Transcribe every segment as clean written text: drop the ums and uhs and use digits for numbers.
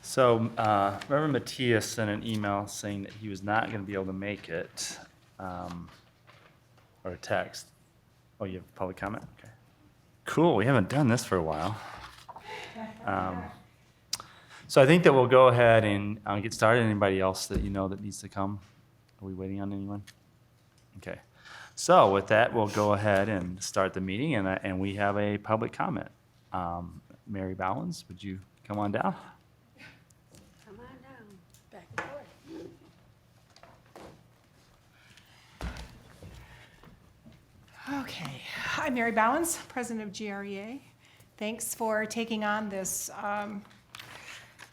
So Reverend Matthias sent an email saying that he was not going to be able to make it, or a text. Oh, you have public comment? Okay. Cool, we haven't done this for a while. So I think that we'll go ahead and get started. Anybody else that you know that needs to come? Are we waiting on anyone? Okay. So with that, we'll go ahead and start the meeting, and we have a public comment. Mary Bowens, would you come on down? Come on down, back and forth. Okay, I'm Mary Bowens, president of GREA. Thanks for taking on this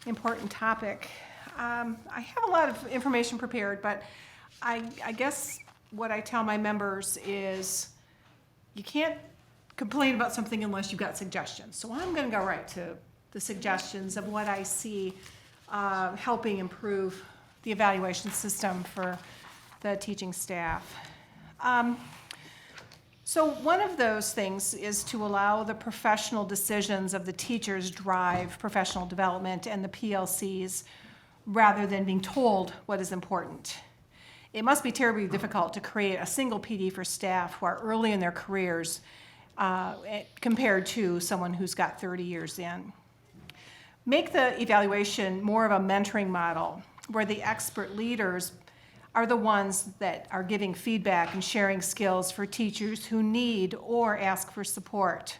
important topic. I have a lot of information prepared, but I guess what I tell my members is you can't complain about something unless you've got suggestions. So I'm going to go right to the suggestions of what I see helping improve the evaluation system for the teaching staff. So one of those things is to allow the professional decisions of the teachers drive professional development and the PLCs rather than being told what is important. It must be terribly difficult to create a single PD for staff who are early in their careers compared to someone who's got 30 years in. Make the evaluation more of a mentoring model where the expert leaders are the ones that are giving feedback and sharing skills for teachers who need or ask for support.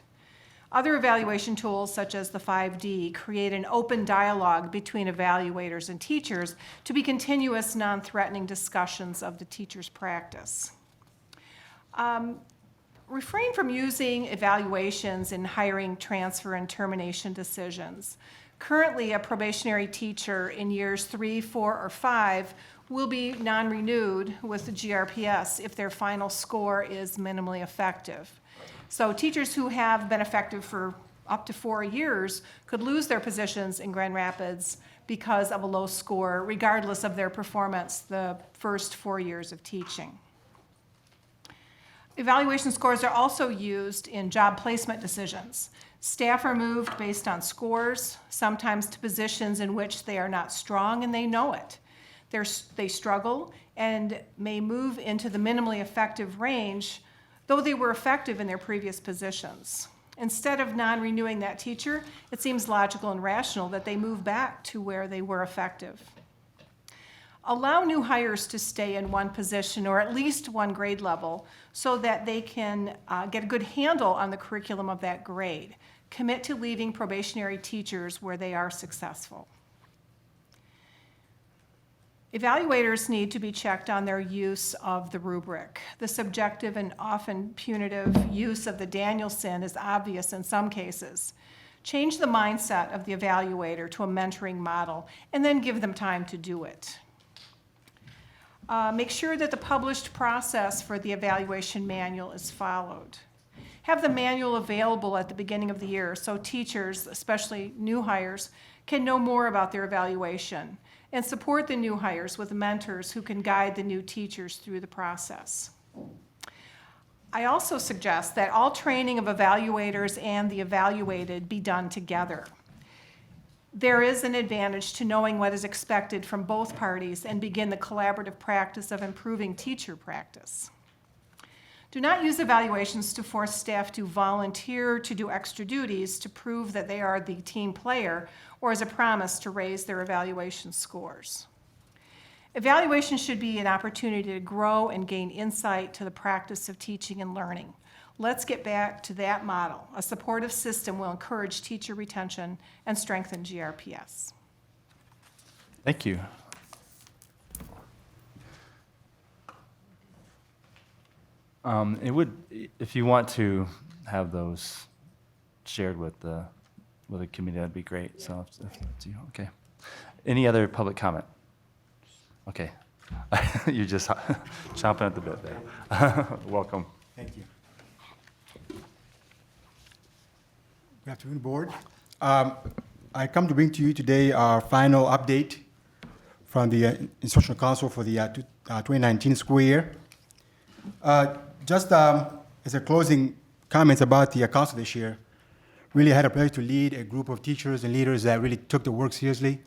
Other evaluation tools, such as the 5D, create an open dialogue between evaluators and teachers to be continuous, non-threatening discussions of the teacher's practice. Refrain from using evaluations in hiring, transfer, and termination decisions. Currently, a probationary teacher in years 3, 4, or 5 will be non-renewed with the GRPS if their final score is minimally effective. So teachers who have been effective for up to 4 years could lose their positions in Grand Rapids because of a low score, regardless of their performance the first 4 years of teaching. Evaluation scores are also used in job placement decisions. Staff are moved based on scores, sometimes to positions in which they are not strong and they know it. They struggle and may move into the minimally effective range, though they were effective in their previous positions. Instead of non-renewing that teacher, it seems logical and rational that they move back to where they were effective. Allow new hires to stay in one position or at least one grade level so that they can get a good handle on the curriculum of that grade. Commit to leaving probationary teachers where they are successful. Evaluators need to be checked on their use of the rubric. The subjective and often punitive use of the Danielson is obvious in some cases. Change the mindset of the evaluator to a mentoring model and then give them time to do it. Make sure that the published process for the evaluation manual is followed. Have the manual available at the beginning of the year so teachers, especially new hires, can know more about their evaluation and support the new hires with mentors who can guide the new teachers through the process. I also suggest that all training of evaluators and the evaluated be done together. There is an advantage to knowing what is expected from both parties and begin the collaborative practice of improving teacher practice. Do not use evaluations to force staff to volunteer to do extra duties to prove that they are the team player or as a promise to raise their evaluation scores. Evaluation should be an opportunity to grow and gain insight to the practice of teaching and learning. Let's get back to that model. A supportive system will encourage teacher retention and strengthen GRPS. Thank you. It would, if you want to have those shared with the committee, that'd be great. So, okay. Any other public comment? Okay. You're just chomping at the bit there. Welcome. Thank you. Good afternoon, board. I come to bring to you today our final update from the Instructional Council for the 2019 school year. Just as a closing comments about the council this year, really had a pleasure to lead a group of teachers and leaders that really took the work seriously.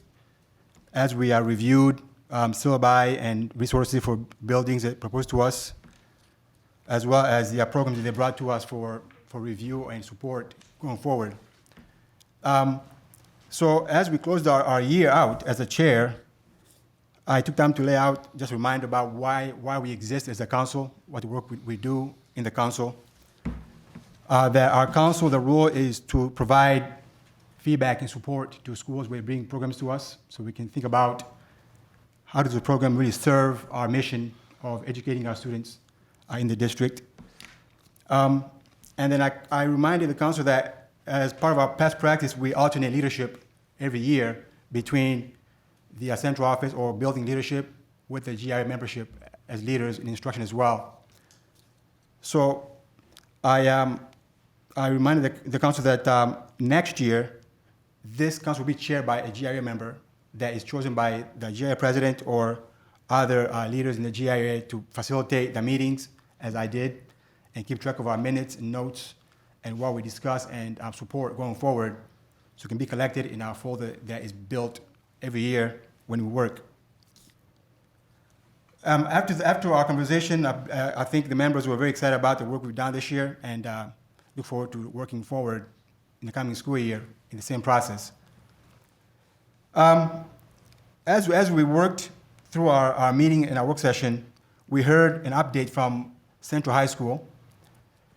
as we reviewed syllabi and resources for buildings that proposed to us, as well as the programs that they brought to us for review and support going forward. So as we closed our year out as a chair, I took time to lay out, just a reminder about why we exist as a council, what work we do in the council. That our council, the role is to provide feedback and support to schools where they bring programs to us, so we can think about how does the program really serve our mission of educating our students in the district. And then I reminded the council that as part of our past practice, we alternate leadership every year between the central office or building leadership with the GIA membership as leaders in instruction as well. So I reminded the council that next year, this council will be chaired by a GIA member that is chosen by the GIA president or other leaders in the GIA to facilitate the meetings, as I did, and keep track of our minutes and notes and what we discuss and support going forward, so it can be collected in our folder that is built every year when we work. After our conversation, I think the members were very excited about the work we've done this year and look forward to working forward in the coming school year in the same process. As we worked through our meeting and our work session, we heard an update from Central High School.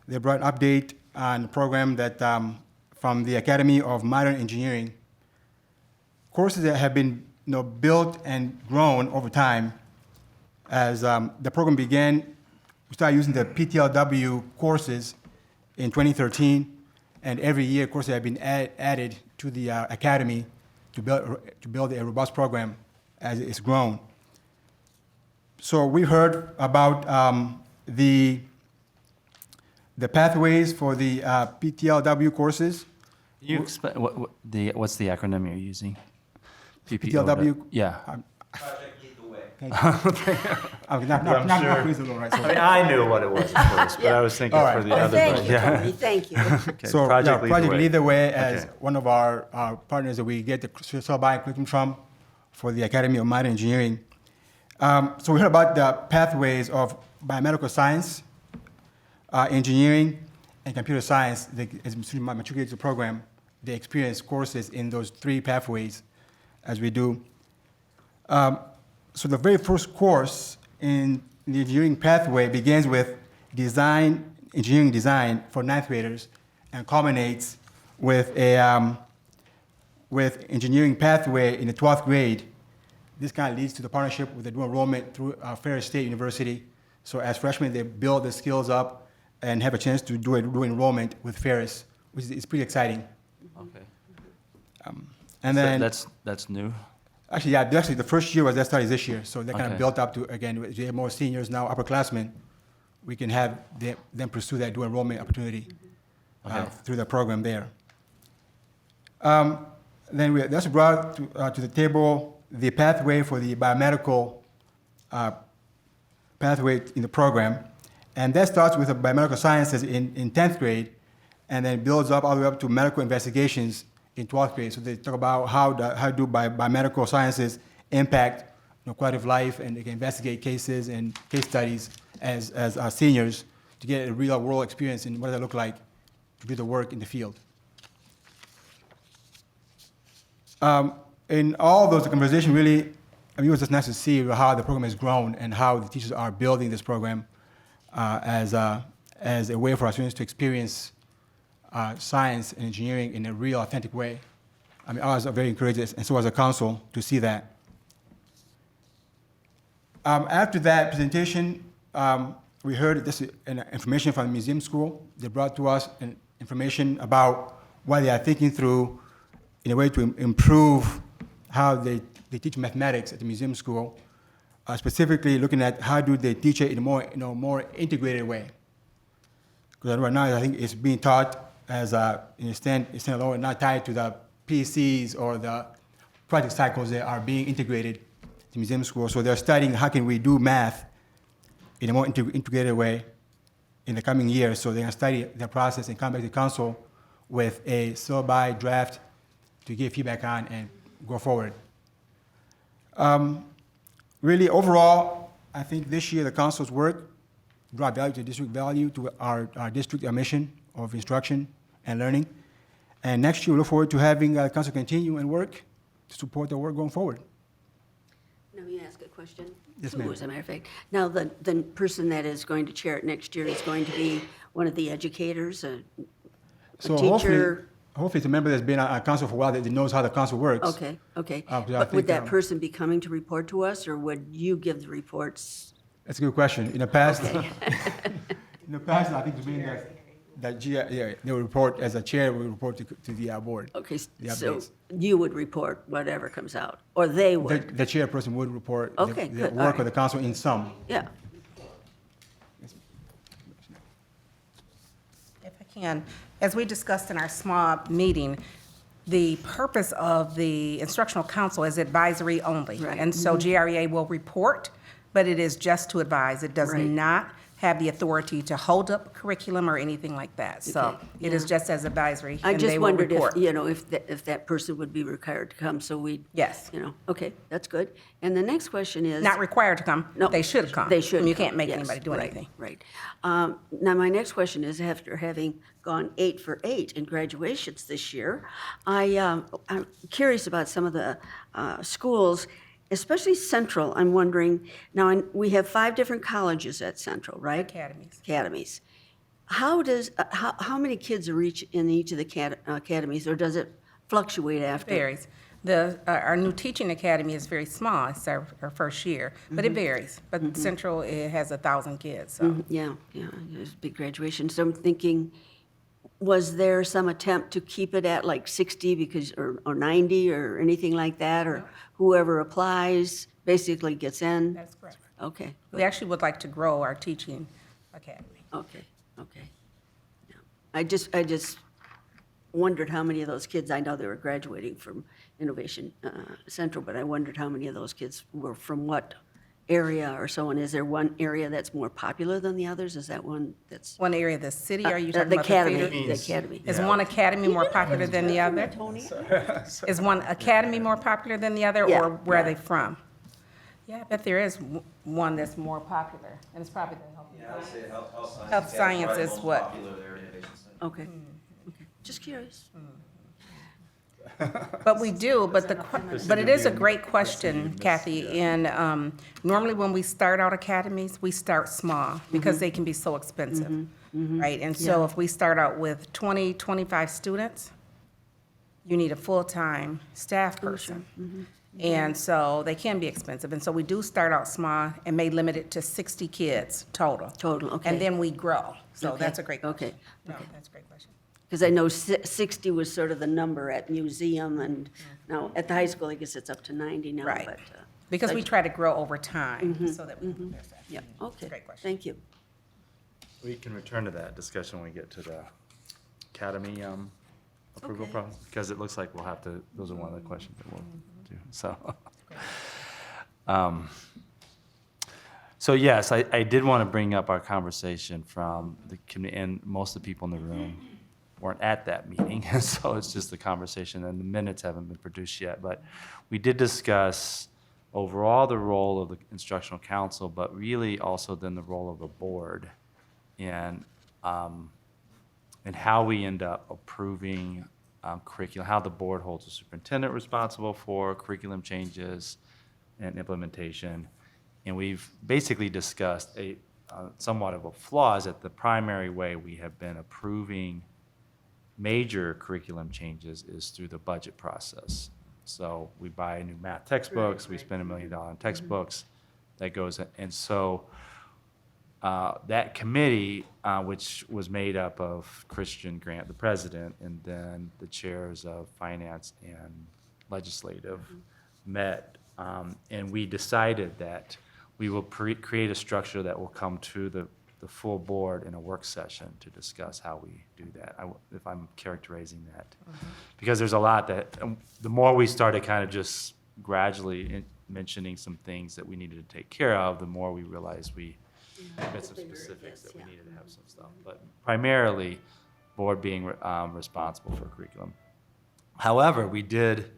They brought an update on a program that from the Academy of Modern Engineering, courses that have been built and grown over time. As the program began, we started using the PTLW courses in 2013, and every year courses have been added to the academy to build a robust program as it's grown. So we heard about the pathways for the PTLW courses. You explain what's the acronym you're using? PTLW? Yeah. Project Lead the Way. Not please, all right. I mean, I knew what it was at first, but I was thinking All right. for the other. Thank you, yeah. Tony, thank you. Okay. So Project Lead the Way as Okay. one of our partners that we get the syllabi curriculum from for the Academy of Modern Engineering. So we heard about the pathways of biomedical science, engineering, and computer science. As students matriculate the program, they experience courses in those three pathways as we do. So the very first course in the engineering pathway begins with engineering design for ninth graders and culminates with with engineering pathway in the 12th grade. This kind of leads to the partnership with the dual enrollment through Ferris State University. So as freshmen, they build the skills up and have a chance to do a dual enrollment with Ferris, which is pretty exciting. Okay. And So then that's new. Actually, the first year was that started this year, so that kind Okay. of built up to, again, we have more seniors now, upperclassmen, we can have them pursue that dual enrollment opportunity Okay. through the program there. Then that's brought to the table the pathway for the biomedical pathway in the program, and that starts with the biomedical sciences in 10th grade, and then builds up all the way up to medical investigations in 12th grade. So they talk about how do biomedical sciences impact quality of life, and they can investigate cases and case studies as seniors to get a real world experience in what does it look like to do the work in the field. In all those conversations, really, it was just nice to see how the program has grown and how the teachers are building this program as a way for our students to experience science and engineering in a real, authentic way. I mean, I was very encouraged, and so was the council, to see that. After that presentation, we heard this information from the museum school. They brought to us information about what they are thinking through in a way to improve how they teach mathematics at the museum school, specifically looking at how do they teach it in a more integrated way. Because right now, I think it's being taught as in a standalone, not tied to the PCs or the project cycles that are being integrated to museum school. So they're studying how can we do math in a more integrated way in the coming years. So they're going to study the process and come back to council with a syllabi draft to give feedback on and go forward. Really, overall, I think this year the council's work brought value to district value to our district, our mission of instruction and learning. And next year, we look forward to having the council continue and work to support the work going forward. Let me ask a question. Yes, ma'am. As a matter of fact, now the person that is going to chair it next year is going to be one of the educators, a So teacher? hopefully it's a member that's been on council for a while that knows how the council works. Okay, okay. I But would think, that person be coming to report to us, or would you give the reports? That's a good question. In the past, Okay. in the past, I think it's been they would report as a chair, would report to the board. Okay, The so updates. you would report whatever comes out, or they would? The chairperson would report Okay, the good, all work of right. the council in some. Yeah. If I can, as we discussed in our small meeting, the purpose of the instructional council is advisory only. Right. And so GREA will report, but it is just to advise. It does Right. not have the authority to hold up curriculum or anything like that. So Okay, it is yeah. just as advisory, I and they just will wondered if, report. if that person would be required to come, so we. Yes. Okay, that's good. And the next question is. Not required to come. No, They should come. They should. You come, can't make yes, anybody do right, anything. Right. Now, my next question is, after having gone 8 for 8 in graduations this year, I'm curious about some of the schools, especially Central. I'm wondering, now, we have 5 different colleges at Central, right? Academies. Academies. How many kids are in each of the academies, or does it fluctuate after? Varies. Our new teaching academy is very small. It's our first year, but it varies. But Central, it has 1,000 kids, so. Yeah, there's a big graduation. So I'm thinking, was there some attempt to keep it at like 60 or 90 or anything like that? Or whoever applies basically gets in? That's correct. Okay, We actually would like to grow our teaching academy. okay. Yeah. I just wondered how many of those kids, I know they were graduating from Innovation Central, but I wondered how many of those kids were from what area or so on. Is there one area that's more popular than the others? Is that one that's? One area of the city, are you The talking about the academy, feeder? the academy. Is one academy more popular than the other? Is one academy more popular than the other, Yeah. or where are they from? Yeah, I bet there is one that's more popular, and it's probably the health science is what? Okay, okay. Just curious. But we do, but it is a great question, Kathy, and normally when we start out academies, we start small because they can be so expensive, right? And so if we start out with 20, 25 students, you need a full-time staff person. And so they can be expensive, and so we do start out small and may limit it to 60 kids total. Total, okay. And then we grow, so Okay, that's a great question. okay, No, that's a great question. Because I know 60 was sort of the number at museum, and now at the high school, I guess it's up to 90 now, Right. but. Because we like- try to grow over time, so that we can there's that. Yeah, okay. Great question. Thank you. We can return to that discussion when we get to the academy approval Okay. problem, because it looks like we'll have to, those are one of the questions that we'll do, so. So yes, I did want to bring up our conversation from the committee, and most of the people in the room weren't at that meeting, so it's just the conversation, and the minutes haven't been produced yet, but we did discuss overall the role of the instructional council, but really also then the role of the board, and how we end up approving curriculum, how the board holds the superintendent responsible for curriculum changes and implementation. And we've basically discussed somewhat of a flaw is that the primary way we have been approving major curriculum changes is through the budget process. So we buy new math textbooks, we spend $1 million on textbooks, that goes, and so that committee, which was made up of Christian Grant, the president, and then the chairs of finance and legislative, met, and we decided that we will create a structure that will come to the full board in a work session to discuss how we do that, if I'm characterizing that. Because there's a lot that, the more we started kind of just gradually mentioning some things that we needed to take care of, the more we realized we had some specifics that we needed to have some stuff. But primarily, board being responsible for curriculum. However, we did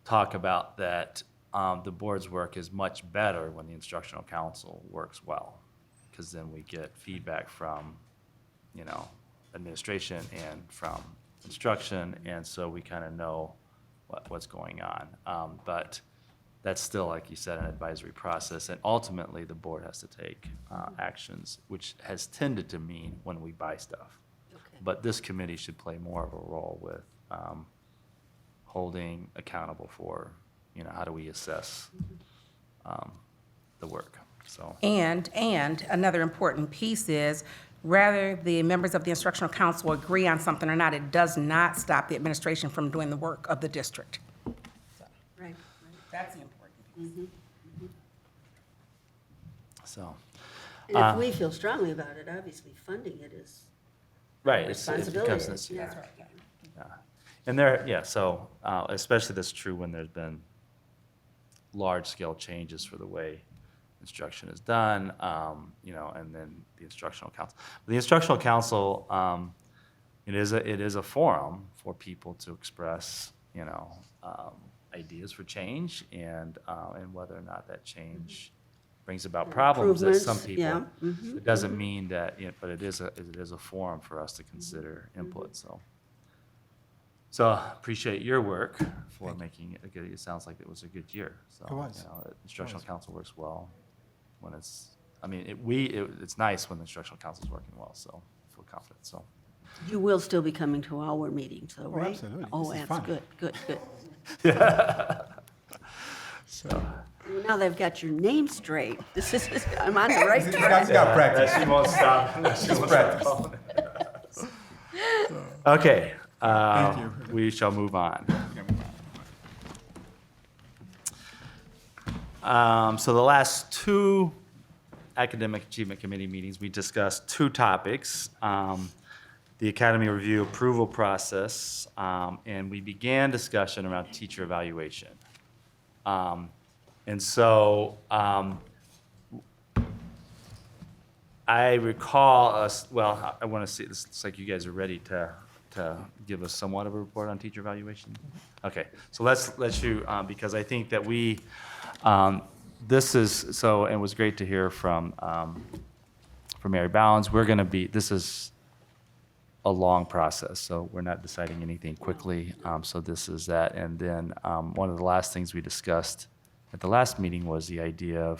talk about that the board's work is much better when the instructional council works well, because then we get feedback from, you know, administration and from instruction, and so we kind of know what's going on. But that's still, like you said, an advisory process, and ultimately, the board has to take actions, which has tended to mean when we buy stuff. Okay. But this committee should play more of a role with holding accountable for, you know, how do we assess the work, so. And another important piece is, whether the members of the instructional council agree on something or not, it does not stop the administration from doing the work of the district. Right. That's the important piece. So, And if we feel strongly about it, obviously funding it is right, it responsibility. becomes this, Yeah. That's right, yeah. yeah. And there, yeah, so, especially that's true when there's been large-scale changes for the way instruction is done, you know, and then the instructional council. The instructional council, it is a forum for people to express, you know, ideas for change, and whether or not that change brings about problems that some Improvements, people. yeah. It doesn't mean that, but it is a forum for us to consider input, so. So appreciate your work for making it a good, it sounds like it was a good year, so. It was. You know, the instructional council works well when it's, I mean, it's nice when the instructional council's working well, so I feel confident, so. You will still be coming to our meetings, though, right? absolutely. Oh, This is that's fun. good. So. Now they've got your name straight. This is, I'm on the right You track. guys got practice. She won't stop. She won't stop. Okay, you. we shall move on. So the last two Academic Achievement Committee meetings, we discussed two topics. The Academy Review approval process, and we began discussion around teacher evaluation. And so I recall us, well, I want to see, this looks like you guys are ready to give us somewhat of a report on teacher evaluation. Okay, so let's let you, because I think that we, this is, so, and it was great to hear from Mary Bowens. We're going to be, this is a long process, so we're not deciding anything quickly. So this is that. And then one of the last things we discussed at the last meeting was the idea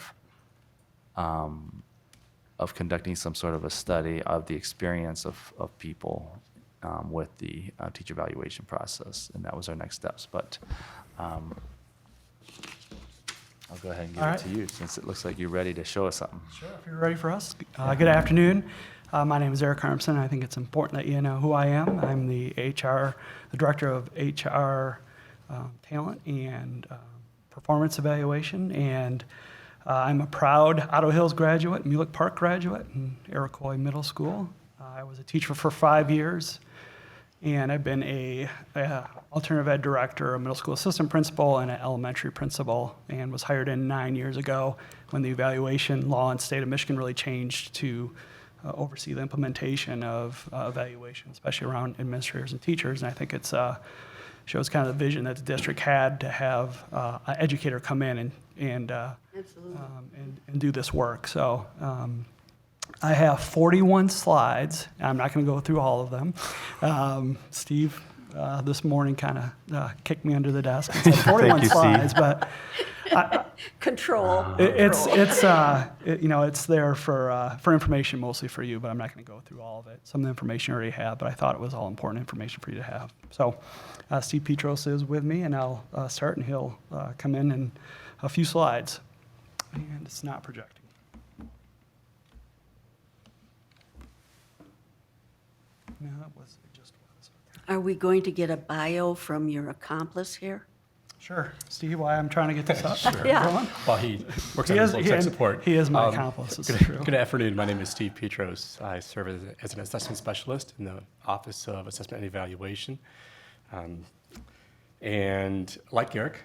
of conducting some sort of a study of the experience of people with the teacher evaluation process, and that was our next steps. But I'll go ahead and give All it right. to you, since it looks like you're ready to show us something. Sure, if you're ready for us. Good afternoon. My name is Eric Armisen. I think it's important that you know who I am. I'm the director of HR talent and performance evaluation, and I'm a proud Otto Hills graduate, Mulek Park graduate, and Iroquois Middle School. I was a teacher for 5 years, and I've been a alternative ed director, a middle school assistant principal, and an elementary principal, and was hired in 9 years ago when the evaluation law in the state of Michigan really changed to oversee the implementation of evaluation, especially around administrators and teachers. And I think it's shows kind of the vision that the district had to have an educator come in and Absolutely. and do this work. So I have 41 slides. I'm not going to go through all of them. Steve this morning kind of kicked me under the desk and said 41 you, Steve. slides, but Control. it's you know, it's there for information, mostly for you, but I'm not going to go through all of it. Some of the information you already have, but I thought it was all important information for you to have. So Steve Petros is with me, and I'll start, and he'll come in a few slides. And it's not projecting. No, it just was. Okay. Are we going to get a bio from your accomplice here? Sure. Steve, why I'm trying to get this up? Sure. Yeah. Everyone? Well, he works He on is, his tech support. he is my accomplice, this is Good, true. good afternoon. My name is Steve Petros. I serve as an assessment specialist in the Office of Assessment and Evaluation. And like Eric,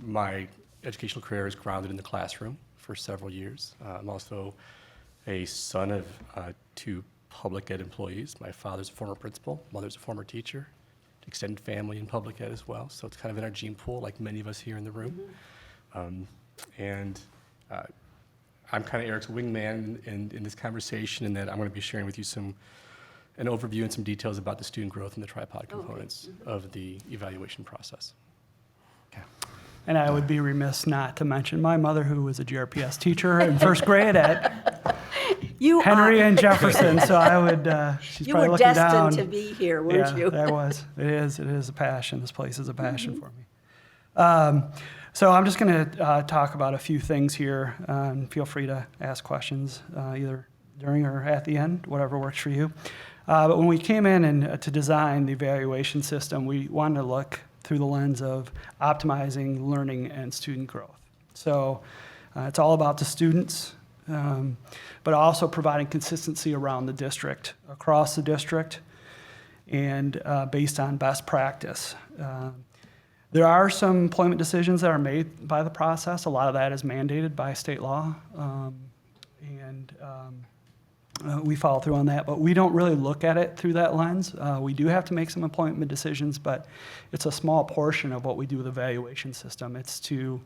my educational career is grounded in the classroom for several years. I'm also a son of two public ed employees. My father's a former principal, mother's a former teacher, extended family in public ed as well. So it's kind of in our gene pool, like many of us here in the room. And I'm kind of Eric's wingman in this conversation, in that I'm going to be sharing with you an overview and some details about the student growth and the tripod components of the evaluation process. And I would be remiss not to mention my mother, who was a GRPS teacher in first grade at You Henry are, and Jefferson. So I would, she's you probably were looking down. destined to be here, weren't Yeah, you? that was. It is a passion. This place is a passion for me. So I'm just going to talk about a few things here. Feel free to ask questions either during or at the end, whatever works for you. But when we came in and to design the evaluation system, we wanted to look through the lens of optimizing learning and student growth. So it's all about the students, but also providing consistency around the district, across the district, and based on best practice. There are some employment decisions that are made by the process. A lot of that is mandated by state law, and we follow through on that. But we don't really look at it through that lens. We do have to make some employment decisions, but it's a small portion of what we do with the evaluation system. It's to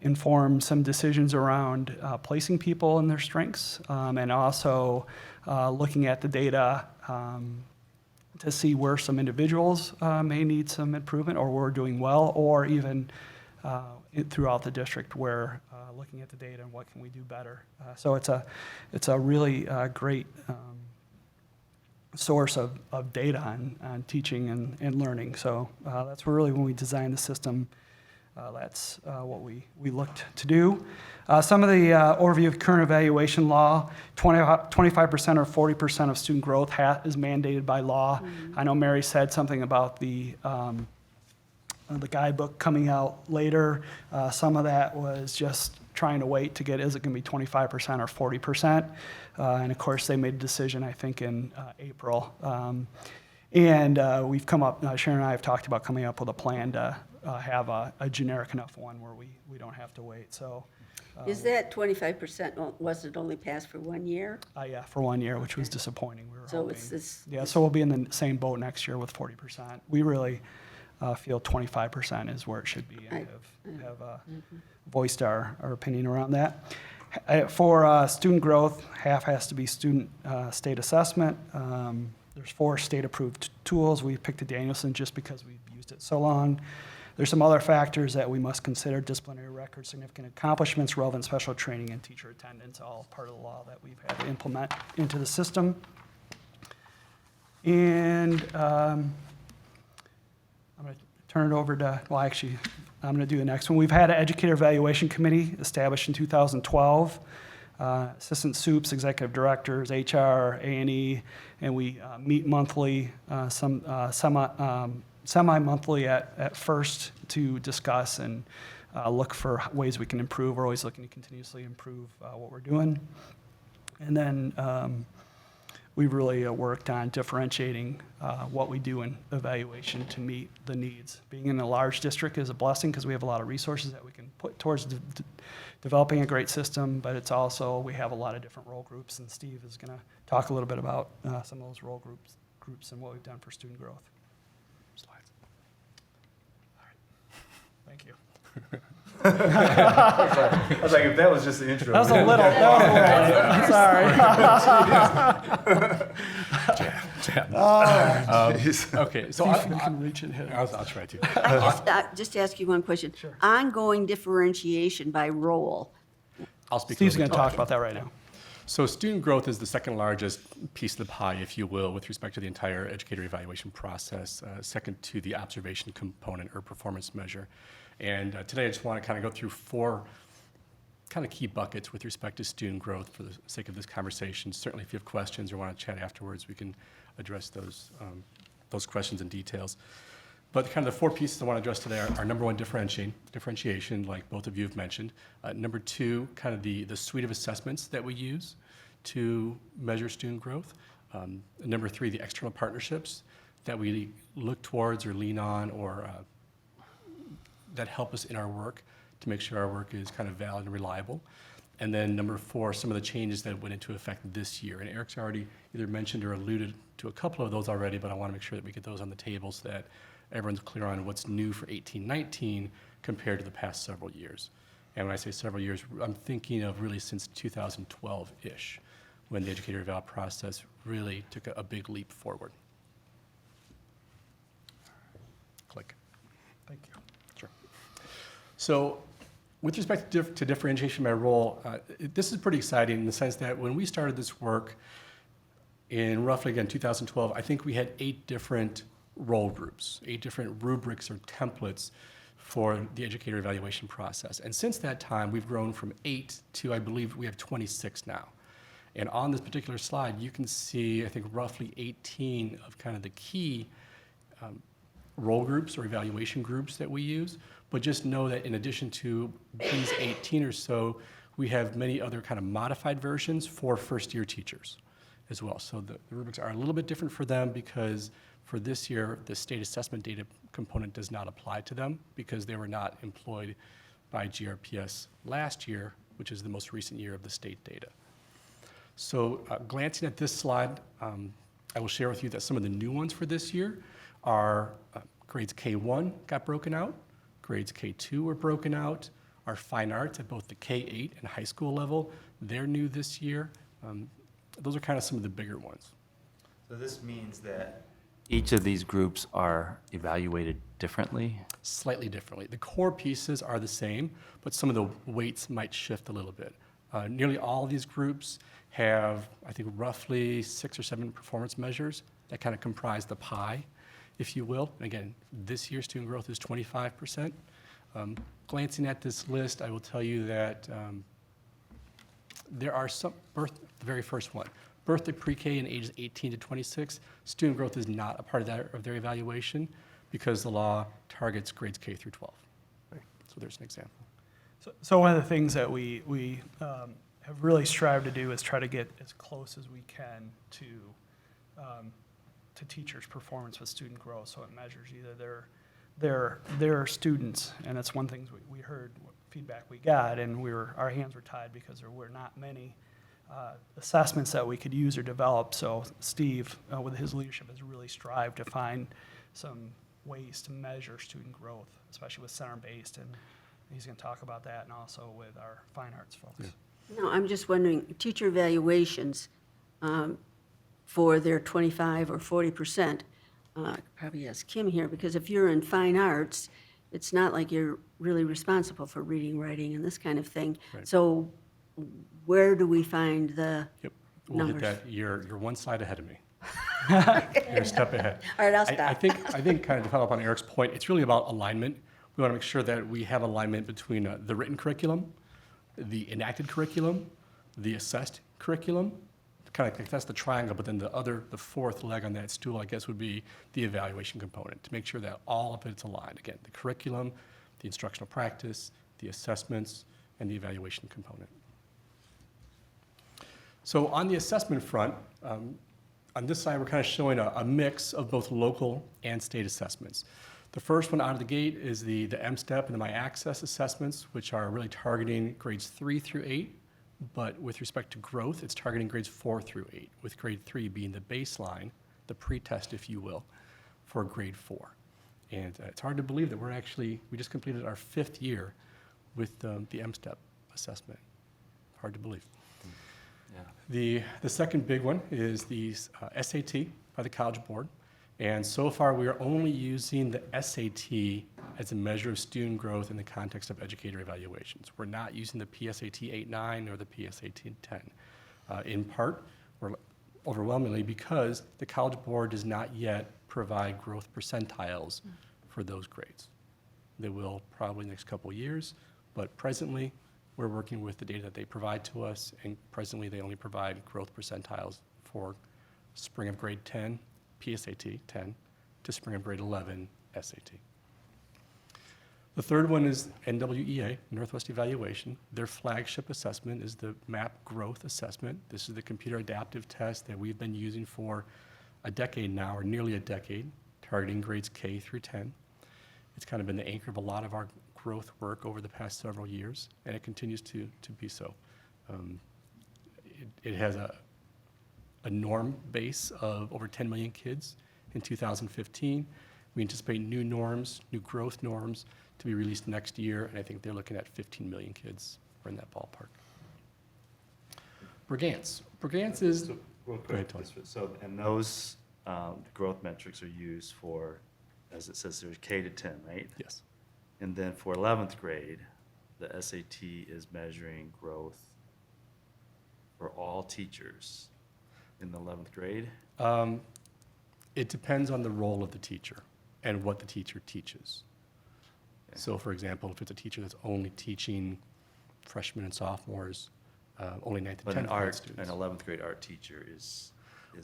inform some decisions around placing people in their strengths, and also looking at the data to see where some individuals may need some improvement, or we're doing well, or even throughout the district where looking at the data and what can we do better. So it's a really great source of data on teaching and learning. So that's really when we designed the system, that's what we looked to do. Some of the overview of current evaluation law, 25% or 40% of student growth is mandated by law. I know Mary said something about the guidebook coming out later. Some of that was just trying to wait to get, is it going to be 25% or 40%? And of course, they made a decision, I think, in April. And we've come up, Sharon and I have talked about coming up with a plan to have a generic enough one where we don't have to wait. So, Is that 25%, was it only passed for 1 year? yeah, for 1 year, which was disappointing. We were So hoping. it's this. Yeah, so we'll be in the same boat next year with 40%. We really feel 25% is where it should be, and have voiced our opinion around that. For student growth, half has to be student state assessment. There's 4 state-approved tools. We picked the Danielson just because we've used it so long. There's some other factors that we must consider: disciplinary records, significant accomplishments, relevant special training, and teacher attendance, all part of the law that we've had to implement into the system. And I'm going to turn it over to, well, actually, I'm going to do the next one. We've had an educator evaluation committee established in 2012. Assistant soups, executive directors, HR, A&E, and we meet monthly, semi-monthly at first to discuss and look for ways we can improve. We're always looking to continuously improve what we're doing. And then we've really worked on differentiating what we do in evaluation to meet the needs. Being in a large district is a blessing because we have a lot of resources that we can put towards developing a great system, but it's also, we have a lot of different role groups, and Steve is going to talk a little bit about some of those role groups and what we've done for student growth. Slides. Thank you. I was like, if that was just the intro. That was a little, sorry. Okay, so You can reach and hit it. I'll try to. Just to ask you one question. Sure. Ongoing differentiation by role. I'll speak. Steve's a going to little talk about that right now. So student growth is the second largest piece of the pie, if you will, with respect to the entire educator evaluation process, second to the observation component or performance measure. And today I just want to kind of go through 4 kind of key buckets with respect to student growth for the sake of this conversation. Certainly if you have questions or want to chat afterwards, we can address those questions in details. But kind of the 4 pieces I want to address today are number 1, differentiation, like both of you have mentioned. Number 2, kind of the suite of assessments that we use to measure student growth. Number 3, the external partnerships that we look towards or lean on or that help us in our work to make sure our work is kind of valid and reliable. And then number 4, some of the changes that went into effect this year. And Eric's already either mentioned or alluded to a couple of those already, but I want to make sure that we get those on the table so that everyone's clear on what's new for 18-19 compared to the past several years. And when I say several years, I'm thinking of really since 2012-ish, when the educator eval process really took a big leap forward. Click. Thank you. Sure. So with respect to differentiation, my role, this is pretty exciting in the sense that when we started this work in roughly, again, 2012, I think we had 8 different role groups, 8 different rubrics or templates for the educator evaluation process. And since that time, we've grown from 8 to, I believe, we have 26 now. And on this particular slide, you can see, I think, roughly 18 of kind of the key role groups or evaluation groups that we use. But just know that in addition to these 18 or so, we have many other kind of modified versions for first-year teachers as well. So the rubrics are a little bit different for them because for this year, the state assessment data component does not apply to them because they were not employed by GRPS last year, which is the most recent year of the state data. So glancing at this slide, I will share with you that some of the new ones for this year are grades K1 got broken out, grades K2 were broken out, our fine arts at both the K8 and high school level, they're new this year. Those are kind of some of the bigger ones. So this means that each of these groups are evaluated differently? Slightly differently. The core pieces are the same, but some of the weights might shift a little bit. Nearly all of these groups have, I think, roughly 6 or 7 performance measures that kind of comprise the pie, if you will. And again, this year's student growth is 25%. Glancing at this list, I will tell you that there are some, the very first one, birthday pre-K in ages 18 to 26, student growth is not a part of their evaluation because the law targets grades K through 12. So there's an example. So one of the things that we have really strived to do is try to get as close as we can to teachers' performance with student growth. So it measures either their students, and that's one thing we heard what feedback we got, and our hands were tied because there were not many assessments that we could use or develop. So Steve, with his leadership, has really strived to find some ways to measure student growth, especially with center-based, and he's going to talk about that, and also with our fine arts folks. Yeah. No, I'm just wondering, teacher evaluations for their 25 or 40%, probably ask Kim here, because if you're in fine arts, it's not like you're really responsible for reading, writing, and this kind of thing. Right. So where do we find the Yep, we'll hit numbers? that. You're one slide ahead of me. You're a step ahead. All right, I'll I stop. think kind of to follow up on Eric's point, it's really about alignment. We want to make sure that we have alignment between the written curriculum, the enacted curriculum, the assessed curriculum. Kind of like that's the triangle, but then the fourth leg on that stool, I guess, would be the evaluation component, to make sure that all of it's aligned. Again, the curriculum, the instructional practice, the assessments, and the evaluation component. So on the assessment front, on this side, we're kind of showing a mix of both local and state assessments. The first one out of the gate is the M-STEP and the My-Access assessments, which are really targeting grades 3 through 8. But with respect to growth, it's targeting grades 4 through 8, with grade 3 being the baseline, the pretest, if you will, for grade 4. And it's hard to believe that we just completed our 5th year with the M-STEP assessment. Hard to believe. Yeah. The second big one is the SAT by the College Board. And so far, we are only using the SAT as a measure of student growth in the context of educator evaluations. We're not using the PSAT 8-9 or the PSAT 10. In part, or overwhelmingly, because the College Board does not yet provide growth percentiles for those grades. They will probably in the next couple of years, but presently, we're working with the data that they provide to us, and presently they only provide growth percentiles for spring of grade 10, PSAT 10, to spring of grade 11, SAT. The third one is NWEA, Northwest Evaluation. Their flagship assessment is the MAP Growth Assessment. This is the computer adaptive test that we've been using for a decade now, or nearly a decade, targeting grades K through 10. It's kind of been the anchor of a lot of our growth work over the past several years, and it continues to be so. It has a norm base of over 10 million kids in 2015. We anticipate new norms, new growth norms, to be released next year, and I think they're looking at 15 million kids, or in that ballpark. Brigance. Brigance is, So, real Go ahead, quick, Tony. so, and those growth metrics are used for, as it says, there's K to 10, right? yes, And then for 11th grade, the SAT is measuring growth for all teachers in the 11th grade? it depends on the role of the teacher and what the teacher teaches. Okay. So for example, if it's a teacher that's only teaching freshmen and sophomores, only 9th and But 10th an grade art, an students. 11th grade art teacher is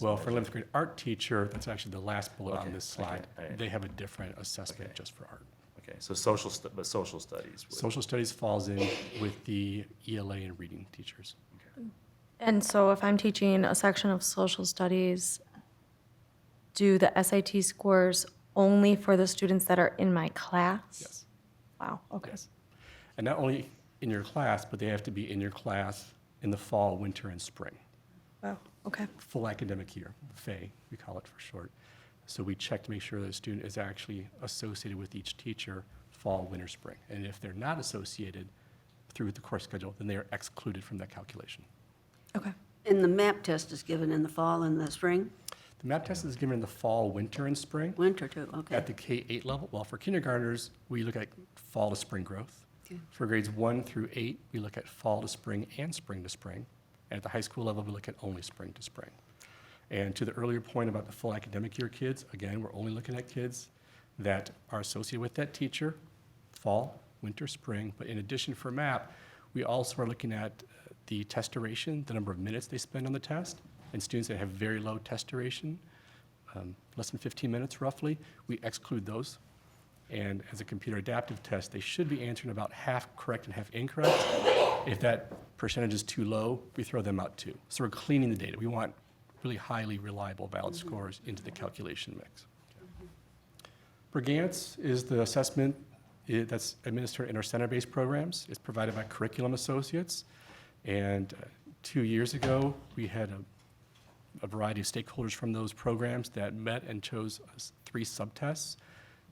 Well, for measured. 11th grade art teacher, that's actually the last bullet Okay, on this okay, slide. all right. They have a different assessment Okay. just for art. Okay, so but social studies. would- Social studies falls in with the ELA and reading teachers. Okay. And so if I'm teaching a section of social studies, do the SAT scores only for the students that are in my class? Yes, Wow, okay. yes. And not only in your class, but they have to be in your class in the fall, winter, and spring. Wow, okay. Full academic year, FAE, we call it for short. So we check to make sure that a student is actually associated with each teacher fall, winter, spring. And if they're not associated through the course schedule, then they are excluded from that calculation. Okay. And the MAP test is given in the fall and the spring? The MAP test is given in the fall, winter, and spring. Winter too, okay. At the K-8 level, well, for kindergartners, we look at fall to spring growth. Okay. For grades 1 through 8, we look at fall to spring and spring to spring. And at the high school level, we look at only spring to spring. And to the earlier point about the full academic year kids, again, we're only looking at kids that are associated with that teacher, fall, winter, spring. But in addition for MAP, we also are looking at the test duration, the number of minutes they spend on the test. And students that have very low test duration, less than 15 minutes roughly, we exclude those. And as a computer adaptive test, they should be answering about half correct and half incorrect. If that percentage is too low, we throw them out too. So we're cleaning the data. We want really highly reliable, valid scores into the calculation mix. Brigance is the assessment that's administered in our center-based programs. It's provided by Curriculum Associates. And 2 years ago, we had a variety of stakeholders from those programs that met and chose 3 subtests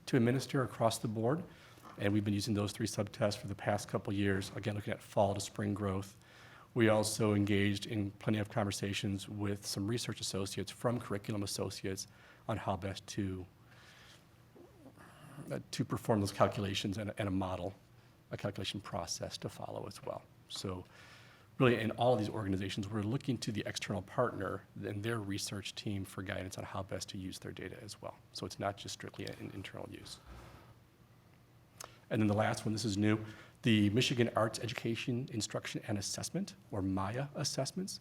to administer across the board. And we've been using those 3 subtests for the past couple years, again, looking at fall to spring growth. We also engaged in plenty of conversations with some research associates from Curriculum Associates on how best to perform those calculations and a model, a calculation process to follow as well. So really, in all of these organizations, we're looking to the external partner and their research team for guidance on how best to use their data as well. So it's not just strictly an internal use. And then the last one, this is new, the Michigan Arts Education, Instruction, and Assessment, or MAIA assessments.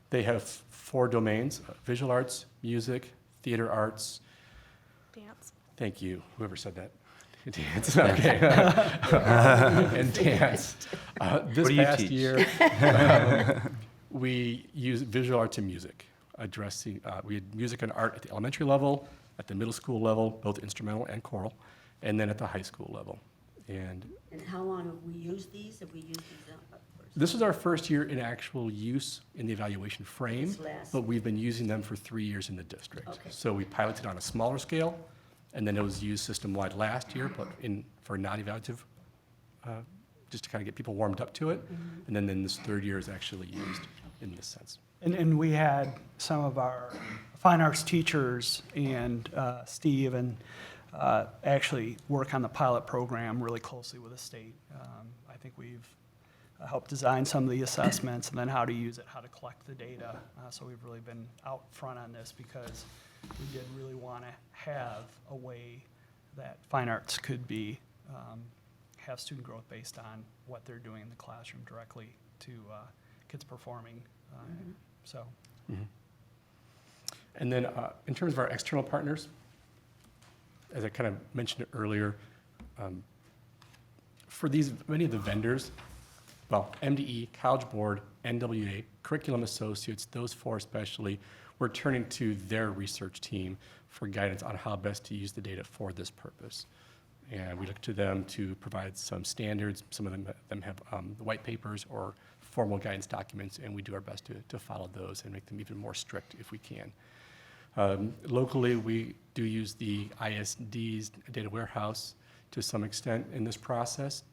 They have 4 domains, visual arts, music, theater arts. Dance. Thank you, whoever said that. Dance, okay. And dance. This What do you past teach? year, we use visual arts and music, addressing, we had music and art at the elementary level, at the middle school level, both instrumental and choral, and then at the high school level. And And how long have we used these? Have we used these up first? this is our first year in actual use in the evaluation frame, This last- but we've been using them for 3 years in the district. Okay. So we piloted on a smaller scale, and then it was used system-wide last year, but for non-evaluative, just to kind of get people warmed up to it. And then this 3rd year is actually used in this sense. And we had some of our fine arts teachers and Steve and actually work on the pilot program really closely with the state. I think we've helped design some of the assessments and then how to use it, how to collect the data. So we've really been out front on this because we did really want to have a way that fine arts could be, have student growth based on what they're doing in the classroom directly to kids performing. So. And then in terms of our external partners, as I kind of mentioned earlier, for many of the vendors, well, MDE, College Board, NWA, Curriculum Associates, those 4 especially, we're turning to their research team for guidance on how best to use the data for this purpose. And we look to them to provide some standards. Some of them have white papers or formal guidance documents, and we do our best to follow those and make them even more strict if we can. Locally, we do use the ISD's data warehouse to some extent in this process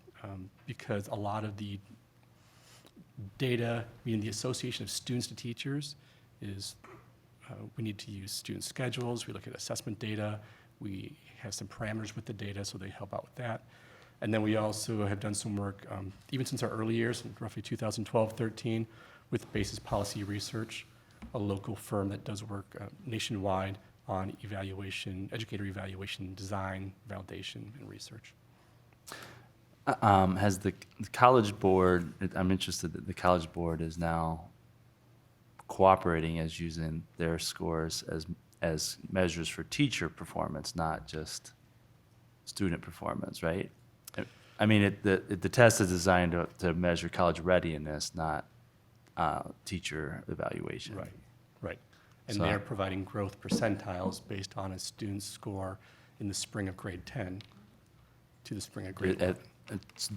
because a lot of the data, meaning the association of students to teachers, is we need to use student schedules, we look at assessment data, we have some parameters with the data, so they help out with that. And then we also have done some work, even since our early years, roughly 2012-13, with Basis Policy Research, a local firm that does work nationwide on evaluation, educator evaluation, design, validation, and research. Has the College Board, I'm interested that the College Board is now cooperating as using their scores as measures for teacher performance, not just student performance, right? I mean, the test is designed to measure college readiness, not teacher evaluation. Right, right. And So- they're providing growth percentiles based on a student's score in the spring of grade 10 to the spring of grade 11.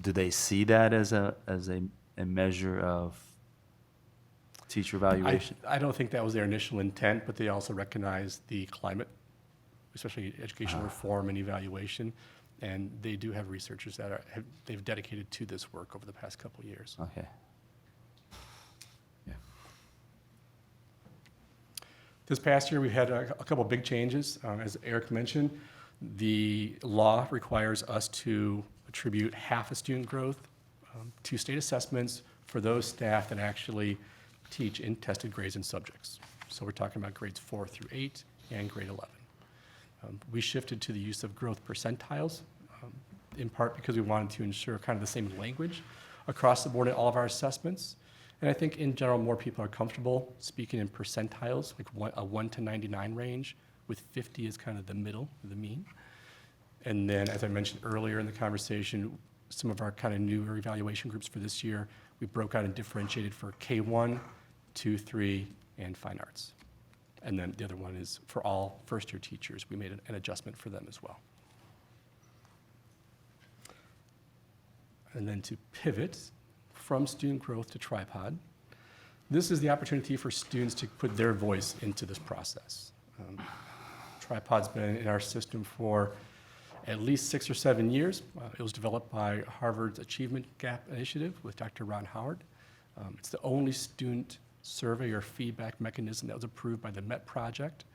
Do they see that as a measure of teacher evaluation? I don't think that was their initial intent, but they also recognize the climate, especially educational reform and evaluation. And they do have researchers that they've dedicated to this work over the past couple of years. Okay. Yeah. This past year, we had a couple big changes. As Eric mentioned, the law requires us to attribute half of student growth to state assessments for those staff that actually teach in tested grades and subjects. So we're talking about grades 4 through 8 and grade 11. We shifted to the use of growth percentiles, in part because we wanted to ensure kind of the same language across the board in all of our assessments. And I think in general, more people are comfortable speaking in percentiles, like a 1 to 99 range, with 50 as kind of the middle, the mean. And then, as I mentioned earlier in the conversation, some of our kind of newer evaluation groups for this year, we broke out and differentiated for K1, 2, 3, and fine arts. And then the other one is for all first-year teachers. We made an adjustment for them as well. And then to pivot from student growth to tripod, this is the opportunity for students to put their voice into this process. Tripod's been in our system for at least 6 or 7 years. It was developed by Harvard's Achievement Gap Initiative with Dr. Ron Howard. It's the only student survey or feedback mechanism that was approved by the MET project.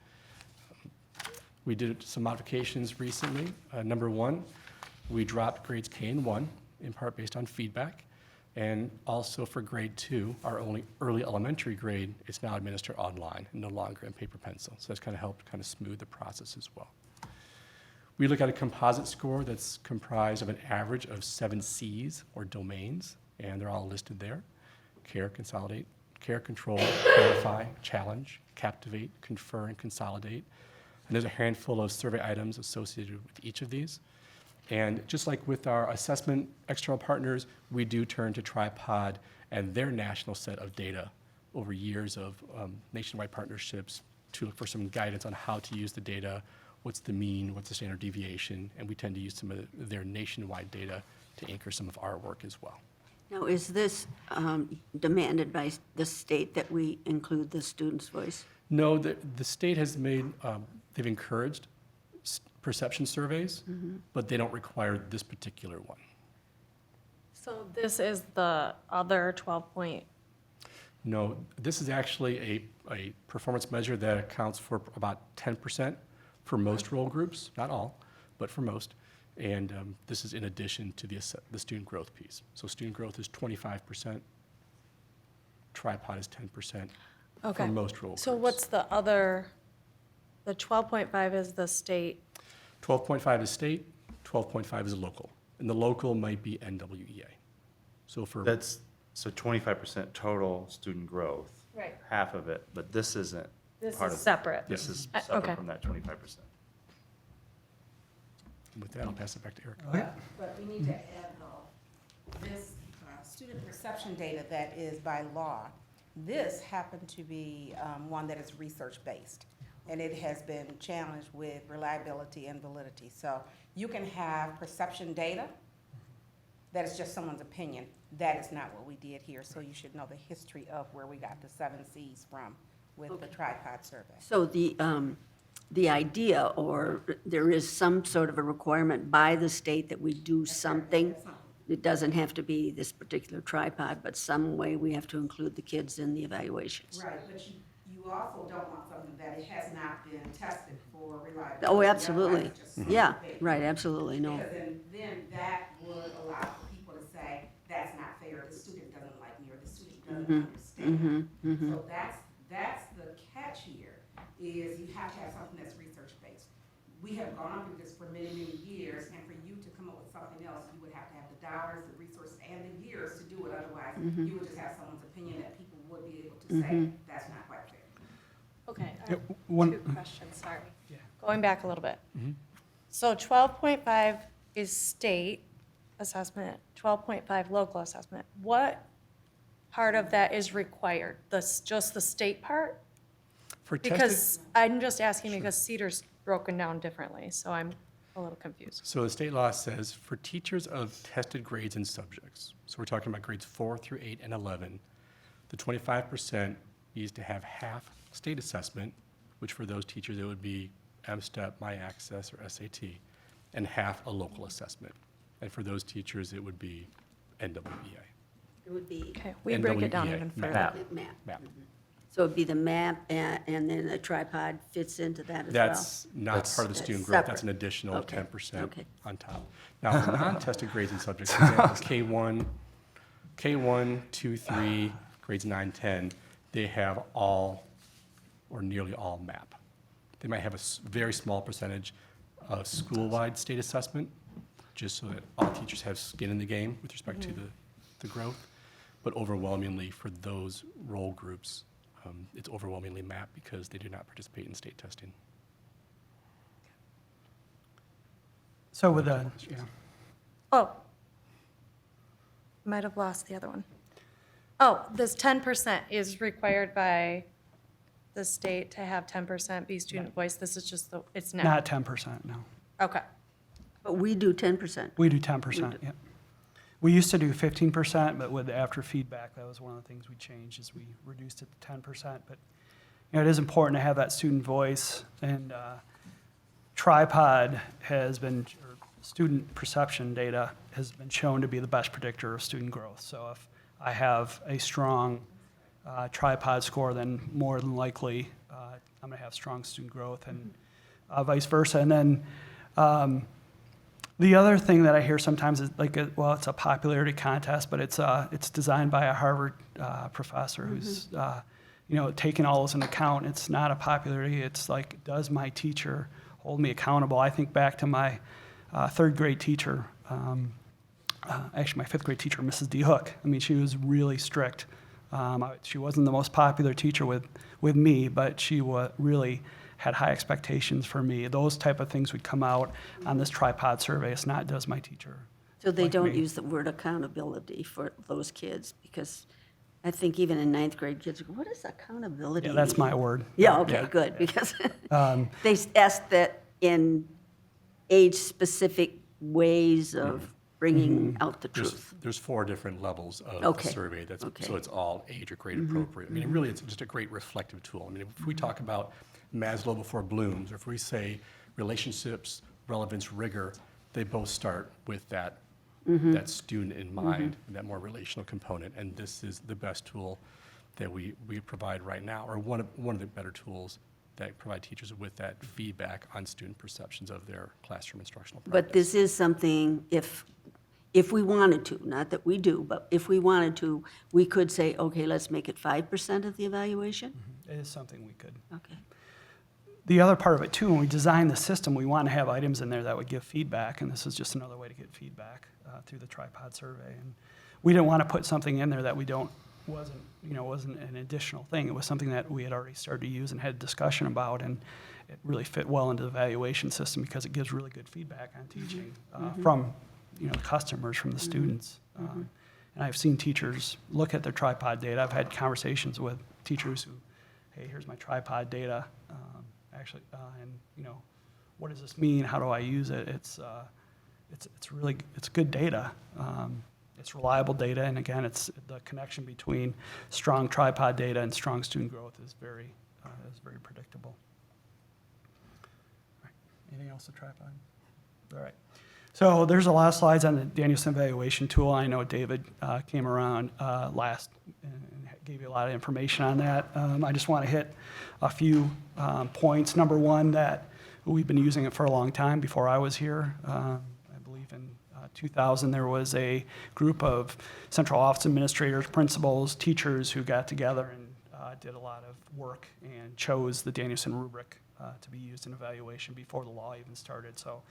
We did some modifications recently. Number one, we dropped grades K and 1, in part based on feedback. And also for grade 2, our only early elementary grade, it's now administered online, no longer in paper pencil. So that's kind of helped kind of smooth the process as well. We look at a composite score that's comprised of an average of 7 Cs or domains, and they're all listed there. Care, consolidate, care, control, clarify, challenge, captivate, confer, and consolidate. And there's a handful of survey items associated with each of these. And just like with our assessment external partners, we do turn to Tripod and their national set of data over years of nationwide partnerships to look for some guidance on how to use the data, what's the mean, what's the standard deviation, and we tend to use some of their nationwide data to anchor some of our work as well. Now, is this demanded by the state that we include the student's voice? No, the state has made, they've encouraged perception surveys, but they don't require this particular one. So this is the other 12 point. No, this is actually a performance measure that accounts for about 10% for most role groups, not all, but for most. And this is in addition to the student growth piece. So student growth is 25%, tripod is 10% Okay. for most role groups. So what's the other, the 12.5 is the state? 12.5 is state, 12.5 is local. And the local might be NWEA. So for So 25% total student growth. Right. Half of it, but this isn't This part is of. separate. This is Okay. separate from that 25%. with that, I'll pass it back to Eric. But we need to add though, this student perception data that is by law, this happened to be one that is research-based. And it has been challenged with reliability and validity. So you can have perception data that is just someone's opinion. That is not what we did here. So you should know the history of where we got the 7 Cs from with the tripod survey. So the the idea, or there is some sort of a requirement by the state that we do something. It doesn't have to be this particular tripod, but some way we have to include the kids in the evaluations. Right, but you also don't want something that it has not been tested for reliability. Oh, absolutely. Otherwise it's just Yeah, fake. right, absolutely, no. Because then that would allow for people to say, that's not fair, the student doesn't like me, or the student doesn't understand. So that's the catch here, is you have to have something that's research-based. We have gone through this for many, many years, and for you to come up with something else, you would have to have the dollars, the resources, and the years to do it. Otherwise, you would just have someone's opinion that people would be able to say, that's not quite fair. Okay, I Yeah, have one- two questions, sorry. Yeah. Going back a little bit. So 12.5 is state assessment, 12.5 local assessment. What part of that is required? Just the state part? For Because I'm just asking because Cedar's broken down differently, so I'm a little confused. So the state law says for teachers of tested grades and subjects, so we're talking about grades 4 through 8 and 11, the 25% needs to have half state assessment, which for those teachers, it would be M-STEP, My-Access, or SAT, and half a local assessment. And for those teachers, it would be NWEA. It would be Okay, we break it down NWEA, even map. further. map. MAP. So it'd be the map, and then the tripod fits into that as well? That's not part of the student That's growth, that's an separate. additional Okay, 10% okay. on top. Now, for non-tested grades and subjects, for example, K1, 2, 3, grades 9, 10, they have all, or nearly all MAP. They might have a very small percentage of school-wide state assessment, just so that all teachers have skin in the game with respect to the growth. But overwhelmingly, for those role groups, it's overwhelmingly MAP because they do not participate in state testing. So with the, yeah. Oh, might have lost the other one. Oh, this 10% is required by the state to have 10% be student voice. This is just it's now. Not 10%, no. Okay. But we do 10%. We do 10%, yeah. We used to do 15%, but with after feedback, that was one of the things we changed, is we reduced it to 10%. But, you know, it is important to have that student voice, and tripod has been, or student perception data has been shown to be the best predictor of student growth. So if I have a strong tripod score, then more than likely I'm going to have strong student growth, and vice versa. And then the other thing that I hear sometimes is like, well, it's a popularity contest, but it's designed by a Harvard professor who's taking all those into account. It's not a popularity. It's like, does my teacher hold me accountable? I think back to my third grade teacher, actually my fifth grade teacher, Mrs. D. Hook. I mean, she was really strict. She wasn't the most popular teacher with me, but she really had high expectations for me. Those type of things would come out on this tripod survey. It's not, does my teacher So they like don't me? use the word accountability for those kids, because I think even in ninth grade, kids go, what is accountability? Yeah, that's my mean?" word. Yeah, okay, good, because they asked that in age-specific ways of bringing out the truth. There's 4 different levels of Okay. the survey, Okay. so it's all age or grade appropriate. I mean, really, it's just a great reflective tool. I mean, if we talk about Maslow before Bloom's, or if we say relationships, relevance, rigor, they both start with that student in mind, and that more relational component. And this is the best tool that we provide right now, or one of the better tools that provide teachers with that feedback on student perceptions of their classroom instructional practice. But this is something, if we wanted to, not that we do, but if we wanted to, we could say, okay, let's make it 5% of the evaluation? It is something we could. Okay. The other part of it too, when we design the system, we want to have items in there that would give feedback, and this is just another way to get feedback through the tripod survey. And we didn't want to put something in there that wasn't an additional thing. It was something that we had already started to use and had discussion about, and it really fit well into the evaluation system because it gives really good feedback on teaching from the customers, from the students. And I've seen teachers look at their tripod data. I've had conversations with teachers who, hey, here's my tripod data. And what does this mean? How do I use it? It's good data. It's reliable data, and again, it's the connection between strong tripod data and strong student growth is very predictable. Anything else to tripod? All right. So there's a lot of slides on the Danielson evaluation tool. I know David came around last and gave you a lot of information on that. I just want to hit a few points. Number one, that we've been using it for a long time before I was here. I believe in 2000 there was a group of central office administrators, principals, teachers who got together and did a lot of work and chose the Danielson rubric to be used in evaluation before the law even started. So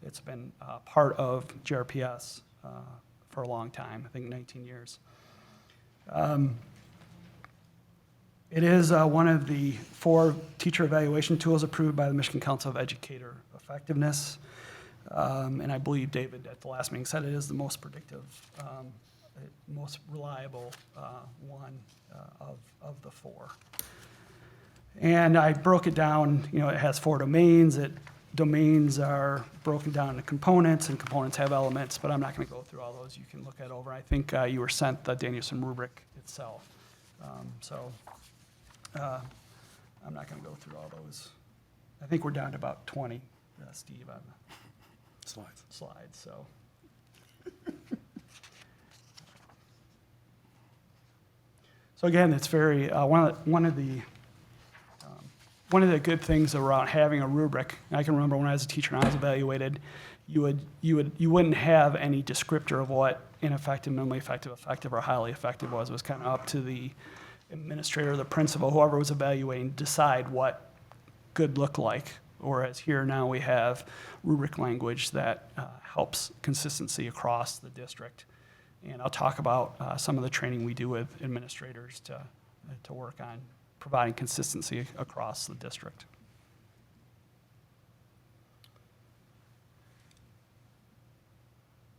it's been part of GRPS for a long time, I think 19 years. It is one of the 4 teacher evaluation tools approved by the Michigan Council of Educator Effectiveness. And I believe David at the last meeting said it is the most predictive, most reliable one of the 4. And I broke it down, you know, it has 4 domains. Domains are broken down into components, and components have elements, but I'm not going to go through all those. You can look that over. I think you were sent the Danielson rubric itself. I'm not going to go through all those. I think we're down to about 20, Steve, on the slides. So. So again, it's very one of the good things around having a rubric. I can remember when I was a teacher and I was evaluated, you wouldn't have any descriptor of what ineffective, minimally effective, effective, or highly effective was. It was kind of up to the administrator, the principal, whoever was evaluating, to decide what good looked like. Whereas here now we have rubric language that helps consistency across the district. And I'll talk about some of the training we do with administrators to work on providing consistency across the district.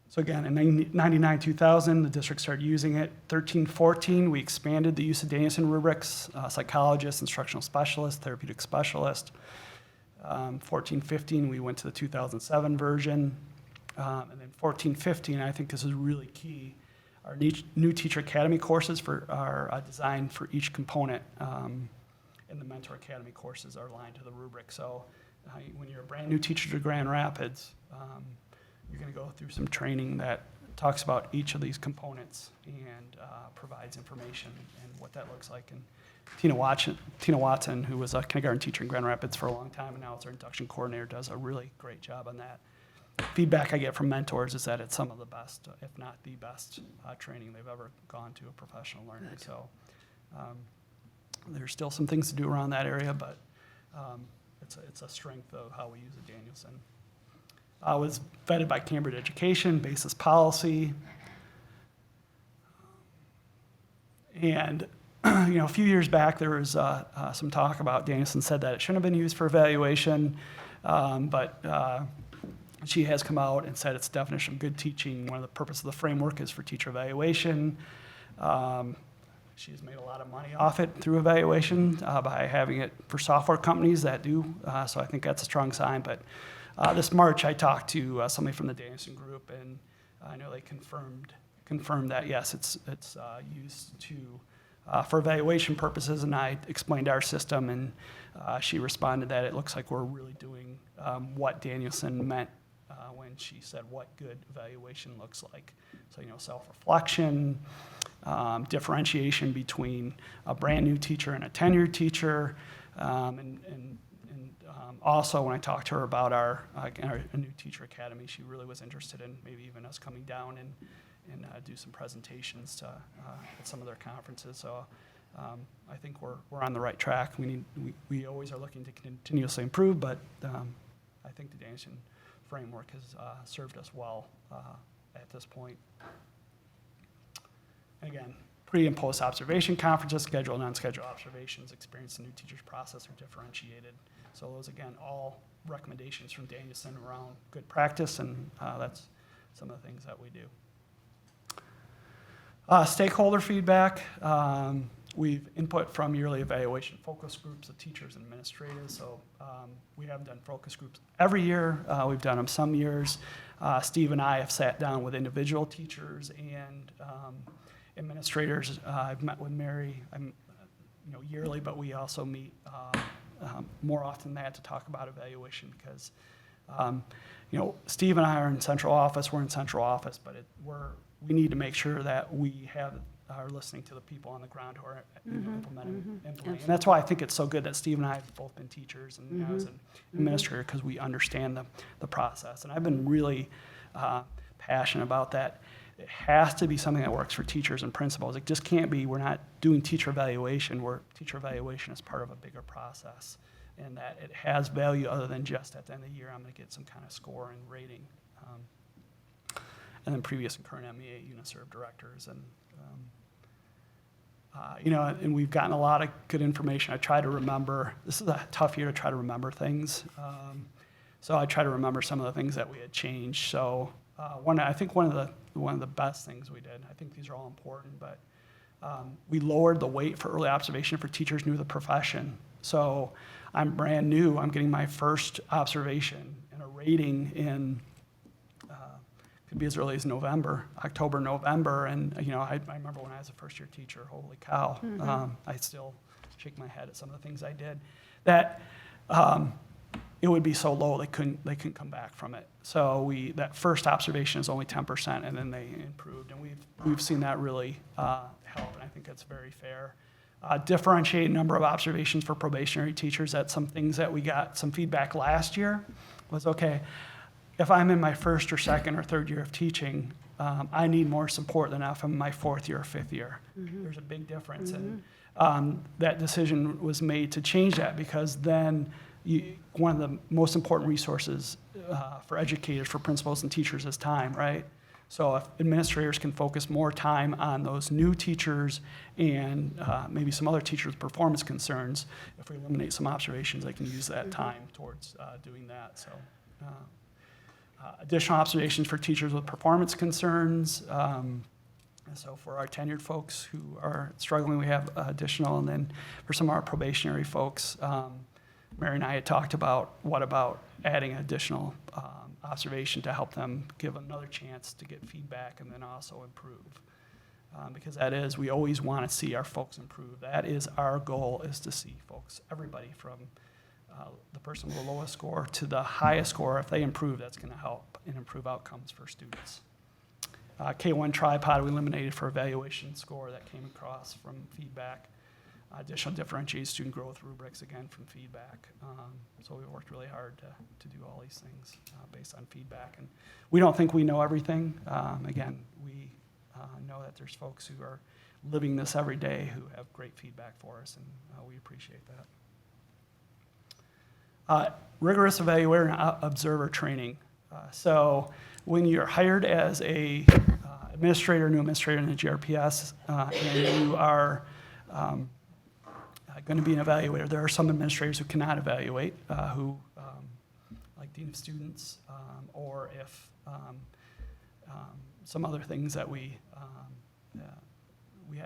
So again, in 99, 2000, the district started using it. 13, 14, we expanded the use of Danielson rubrics, psychologist, instructional specialist, therapeutic specialist. 14, 15, we went to the 2007 version. And then 14, 15, I think this is really key. Our new Teacher Academy courses are designed for each component, and the Mentor Academy courses are aligned to the rubric. So when you're a brand new teacher to Grand Rapids, you're going to go through some training that talks about each of these components and provides information and what that looks like. And Tina Watson, who was a kindergarten teacher in Grand Rapids for a long time and now is our induction coordinator, does a really great job on that. Feedback I get from mentors is that it's some of the best, if not the best, training they've ever gone to a professional learner. So there's still some things to do around that area, but it's a strength of how we use the Danielson. I was vetted by Cambridge Education, basis policy. And a few years back, there was some talk about Danielson said that it shouldn't have been used for evaluation, but she has come out and said it's a definition of good teaching. One of the purposes of the framework is for teacher evaluation. She has made a lot of money off it through evaluation by having it for software companies that do, so I think that's a strong sign. But this March, I talked to somebody from the Danielson group, and I know they confirmed that, yes, it's used for evaluation purposes, and I explained our system, and she responded that it looks like we're really doing what Danielson meant when she said what good evaluation looks like. So, self-reflection, differentiation between a brand new teacher and a tenured teacher, and also when I talked to her about our new teacher academy, she really was interested in maybe even us coming down and do some presentations at some of their conferences. So I think we're on the right track. We always are looking to continuously improve, but I think the Danielson framework has served us well at this point. And again, pre and post observation conferences, scheduled and unscheduled observations, experience the new teacher's process are differentiated. So those, again, all recommendations from Danielson around good practice, and that's some of the things that we do. Stakeholder feedback. We've input from yearly evaluation focus groups of teachers and administrators. So we haven't done focus groups every year. We've done them some years. Steve and I have sat down with individual teachers and administrators. I've met with Mary yearly, but we also meet more often than that to talk about evaluation, because You know, Steve and I are in central office, we're in central office, but we need to make sure that we are listening to the people on the ground who are implementing. And that's why I think it's so good that Steve and I have both been teachers and I was an administrator, because we understand the process. And I've been really passionate about that. It has to be something that works for teachers and principals. It just can't be, we're not doing teacher evaluation, teacher evaluation is part of a bigger process, and that it has value other than just at the end of the year, I'm going to get some kind of score and rating. And then previous and current MEA UNISERV directors. And, you know, and we've gotten a lot of good information. I try to remember, this is a tough year to try to remember things. So I try to remember some of the things that we had changed. So I think one of the best things we did, I think these are all important, but we lowered the weight for early observation for teachers new to the profession. So I'm brand new. I'm getting my first observation and a rating in, could be as early as October, November. And, you know, I remember when I was a first-year teacher, holy cow. I still shake my head at some of the things I did. That it would be so low they couldn't come back from it. So that first observation is only 10%, and then they improved, and we've seen that really help, and I think that's very fair. Differentiate number of observations for probationary teachers. That's some things that we got some feedback last year. Was okay, if I'm in my first or second or third year of teaching, I need more support than if I'm in my fourth year or fifth year. There's a big difference, and that decision was made to change that, because then one of the most important resources for educators, for principals and teachers is time, right? So if administrators can focus more time on those new teachers and maybe some other teachers with performance concerns, if we eliminate some observations, they can use that time towards doing that. So additional observations for teachers with performance concerns. So for our tenured folks who are struggling, we have additional, and then for some of our probationary folks, Mary and I had talked about what about adding additional observation to help them give another chance to get feedback and then also improve. Because that is, we always want to see our folks improve. That is our goal, is to see folks, everybody from the person with the lowest score to the highest score. If they improve, that's going to help and improve outcomes for students. K1 tripod we eliminated for evaluation score that came across from feedback. Additional differentiated student growth rubrics, again, from feedback. So we worked really hard to do all these things based on feedback. And we don't think we know everything. Again, we know that there's folks who are living this every day who have great feedback for us, and we appreciate that. Rigorous evaluator and observer training. So when you're hired as a new administrator in the GRPS, and you are going to be an evaluator. There are some administrators who cannot evaluate, like dean of students, or if some other things that I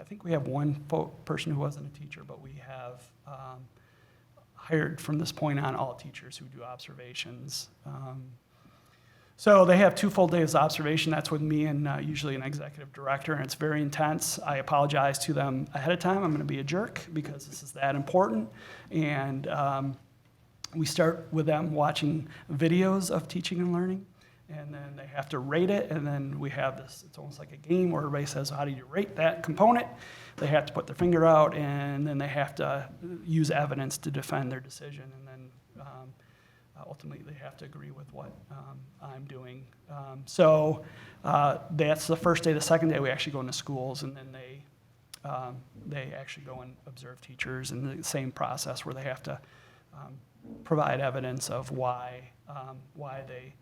think we have one person who wasn't a teacher, but we have hired from this point on all teachers who do observations. So they have 2 full days of observation. That's with me and usually an executive director, and it's very intense. I apologize to them ahead of time. I'm going to be a jerk because this is that important. And we start with them watching videos of teaching and learning, and then they have to rate it, and then we have this, it's almost like a game where everybody says, how do you rate that component? They have to put their finger out, and then they have to use evidence to defend their decision, and then ultimately, they have to agree with what I'm doing. So that's the first day. The second day, we actually go into schools, and then they actually go and observe teachers in the same process where they have to provide evidence of why they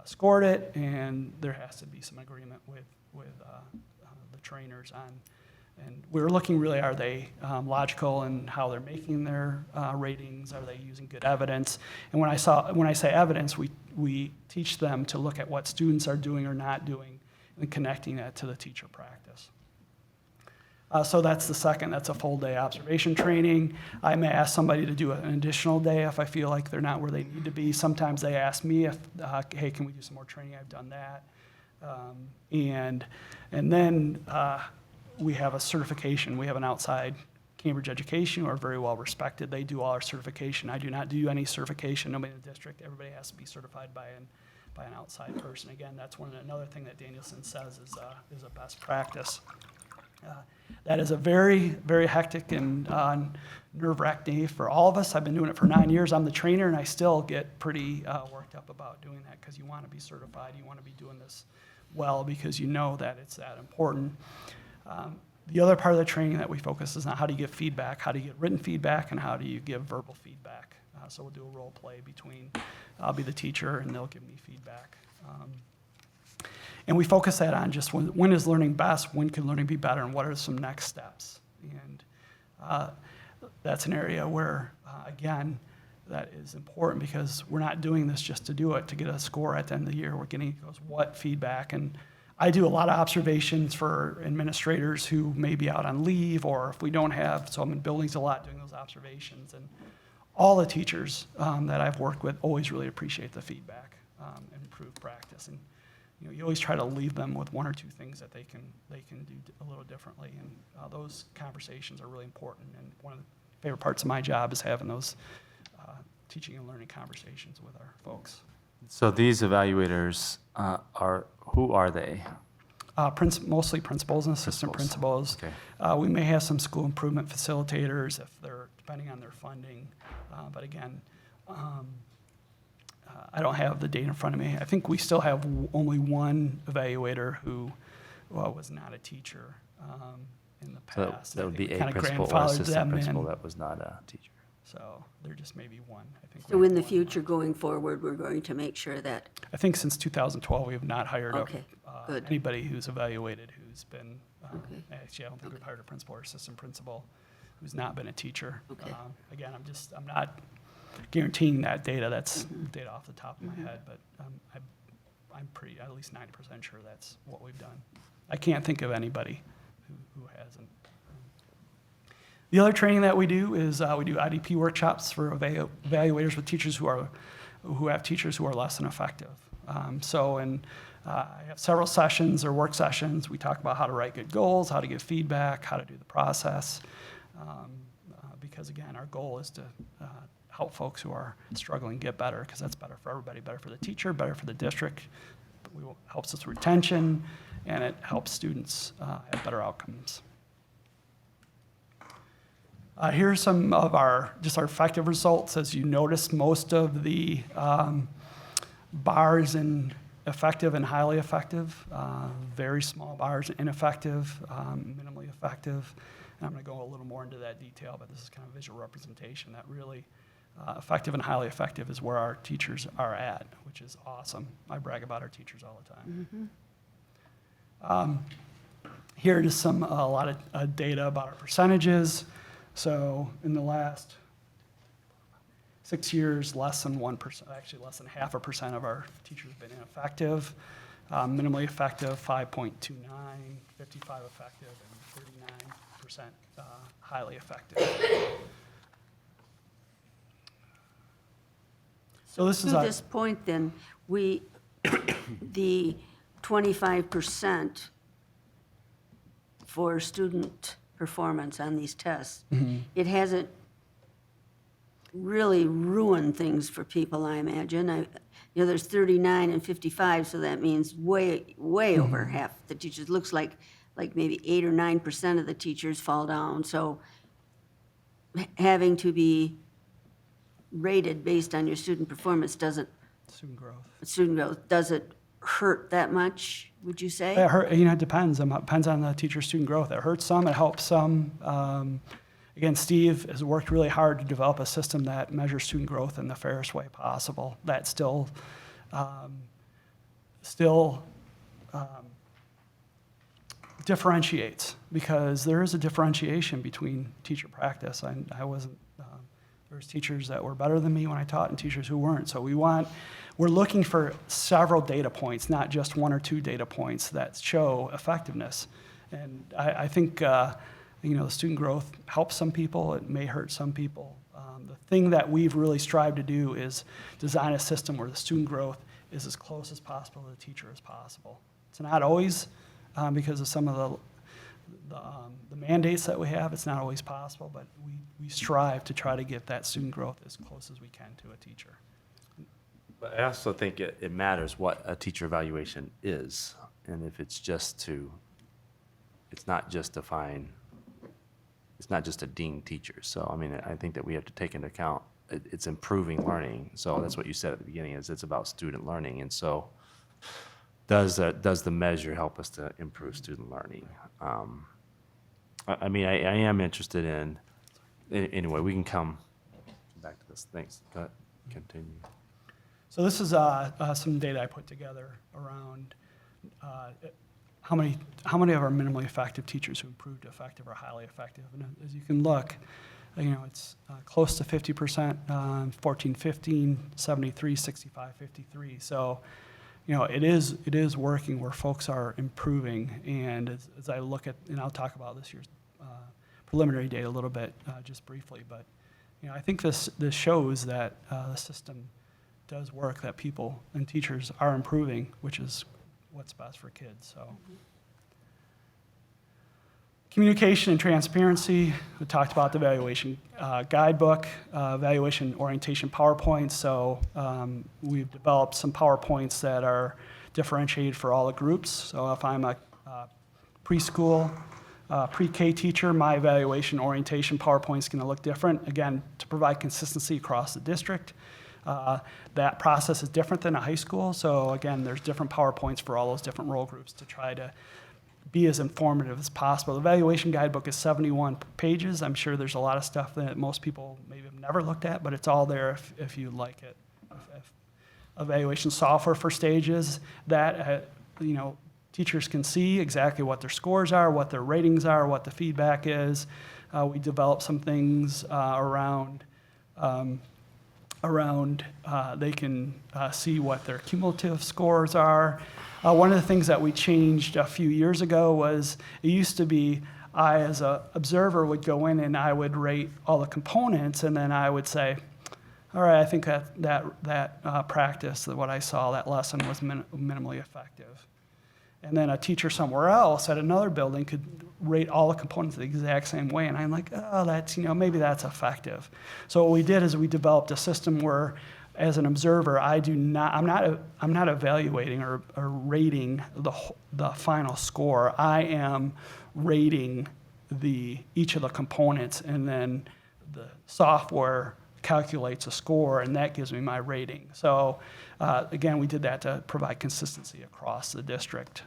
scored it, and there has to be some agreement with the trainers on. And we're looking really, are they logical in how they're making their ratings? Are they using good evidence? And when I say evidence, we teach them to look at what students are doing or not doing and connecting that to the teacher practice. So that's the second. That's a full day observation training. I may ask somebody to do an additional day if I feel like they're not where they need to be. Sometimes they ask me if, hey, can we do some more training? I've done that. And then we have a certification. We have an outside Cambridge Education, who are very well respected. They do all our certification. I do not do any certification. Nobody in the district. Everybody has to be certified by an outside person. Again, that's another thing that Danielson says is a best practice. That is a very, very hectic and nerve-wracking day for all of us. I've been doing it for 9 years. I'm the trainer, and I still get pretty worked up about doing that because you want to be certified. You want to be doing this well because you know that it's that important. The other part of the training that we focus is on how do you give feedback, how do you get written feedback, and how do you give verbal feedback. So we'll do a role play between, I'll be the teacher, and they'll give me feedback. And we focus that on just when is learning best, when can learning be better, and what are some next steps. And that's an area where, again, that is important because we're not doing this just to do it, to get a score at the end of the year. We're getting what feedback. And I do a lot of observations for administrators who may be out on leave, or if we don't have, so I'm in buildings a lot doing those observations. And all the teachers that I've worked with always really appreciate the feedback and improve practice. And you always try to leave them with one or two things that they can do a little differently, and those conversations are really important. And one of the favorite parts of my job is having those teaching and learning conversations with our folks. So these evaluators who are they? Mostly principals and assistant principals. Okay. We may have some school improvement facilitators if they're depending on their funding, but again. I don't have the data in front of me. I think we still have only one evaluator who was not a teacher in the So past. that would be a Kinda principal or grandfathered assistant them principal in. that was not a teacher. So there just may be one. I think. So we in have the one. future, going forward, we're going to make sure that, I think since 2012, we have not hired Okay, good. anybody who's evaluated who's been, Okay. actually, I don't think we've hired a principal or assistant principal who's not been a teacher. Okay. Again, I'm not guaranteeing that data. That's data off the top of my head, but I'm pretty, at least 90% sure that's what we've done. I can't think of anybody who hasn't. The other training that we do is we do IDP workshops for evaluators with teachers who have teachers who are less than effective. I have several sessions or work sessions. We talk about how to write good goals, how to give feedback, how to do the process. Because again, our goal is to help folks who are struggling get better, because that's better for everybody, better for the teacher, better for the district. Helps us with retention, and it helps students have better outcomes. Here's some of our effective results. As you noticed, most of the bars in effective and highly effective, very small bars ineffective, minimally effective. And I'm going to go a little more into that detail, but this is kind of visual representation that really effective and highly effective is where our teachers are at, which is awesome. I brag about our teachers all the time. Here is a lot of data about our percentages. So in the last 6 years, less than 1%, actually less than 0.5% of our teachers have been ineffective. Minimally effective, 5.29, 55 effective, and 39% highly effective. So this is to this point then, the 25% for student performance on these tests, it hasn't really ruined things for people, I imagine. There's 39 and 55, so that means way over half the teachers. Looks like maybe 8 or 9% of the teachers fall down. So having to be rated based on your student performance doesn't, student growth, does it hurt that much, would you say? It depends. It depends on the teacher's student growth. It hurts some, it helps some. Again, Steve has worked really hard to develop a system that measures student growth in the fairest way possible. That still differentiates, because there is a differentiation between teacher practice. There's teachers that were better than me when I taught and teachers who weren't. So we're looking for several data points, not just one or two data points that show effectiveness. And I think the student growth helps some people. It may hurt some people. The thing that we've really strived to do is design a system where the student growth is as close as possible to the teacher as possible. It's not always because of some of the mandates that we have, it's not always possible, but we strive to try to get that student growth as close as we can to a teacher. But I also think it matters what a teacher evaluation is, and if it's not just to deem teachers. So, I mean, I think that we have to take into account, it's improving learning. So that's what you said at the beginning, is it's about student learning. And so does the measure help us to improve student learning? I mean, I am interested in, anyway, we can come back to this. Thanks. Go ahead. Continue. So this is some data I put together around how many of our minimally effective teachers who improved to effective or highly effective. And as you can look, it's close to 50%, 14, 15, 73, 65, 53. So, it is working where folks are improving. And as I look at, and I'll talk about this year's preliminary data a little bit, just briefly, but I think this shows that the system does work, that people and teachers are improving, which is what's best for kids. So, communication and transparency. We talked about the evaluation guidebook, evaluation orientation PowerPoints. So we've developed some PowerPoints that are differentiated for all the groups. So if I'm a preschool, pre-K teacher, my evaluation orientation PowerPoint is going to look different, again, to provide consistency across the district. That process is different than a high school. So again, there's different PowerPoints for all those different role groups to try to be as informative as possible. The evaluation guidebook is 71 pages. I'm sure there's a lot of stuff that most people maybe have never looked at, but it's all there if you like it. Evaluation software for stages that, teachers can see exactly what their scores are, what their ratings are, what the feedback is. We developed some things around they can see what their cumulative scores are. One of the things that we changed a few years ago was it used to be I, as an observer, would go in and I would rate all the components, and then I would say, all right, I think that practice, what I saw, that lesson was minimally effective. And then a teacher somewhere else at another building could rate all the components the exact same way. And I'm like, oh, that's, maybe that's effective. So what we did is we developed a system where, as an observer, I'm not evaluating or rating the final score. I am rating each of the components, and then the software calculates a score, and that gives me my rating. So again, we did that to provide consistency across the district.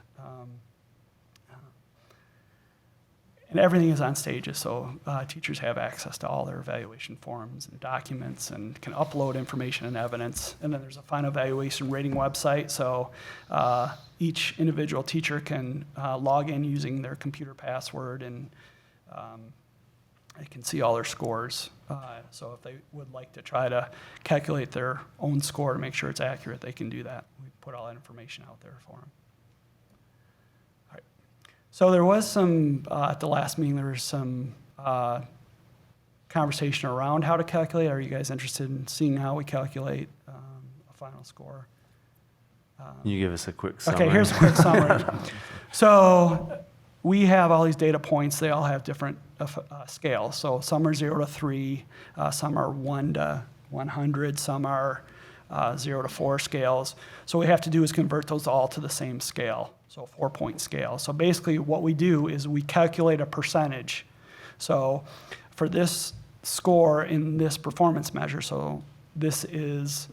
And everything is on stages, so teachers have access to all their evaluation forms and documents and can upload information and evidence. And then there's a final evaluation rating website, so each individual teacher can log in using their computer password, and they can see all their scores. So if they would like to try to calculate their own score to make sure it's accurate, they can do that. We put all that information out there for them. All right. So there was some, at the last meeting, there was some conversation around how to calculate. Are you guys interested in seeing how we calculate a final score? Can you give us a quick summary? Okay, here's a quick summary. So we have all these data points. They all have different scales. So some are 0 to 3, some are 1 to 100, some are 0 to 4 scales. So what we have to do is convert those all to the same scale, so a 4-point scale. So basically what we do is we calculate a percentage. So for this score in this performance measure, so this is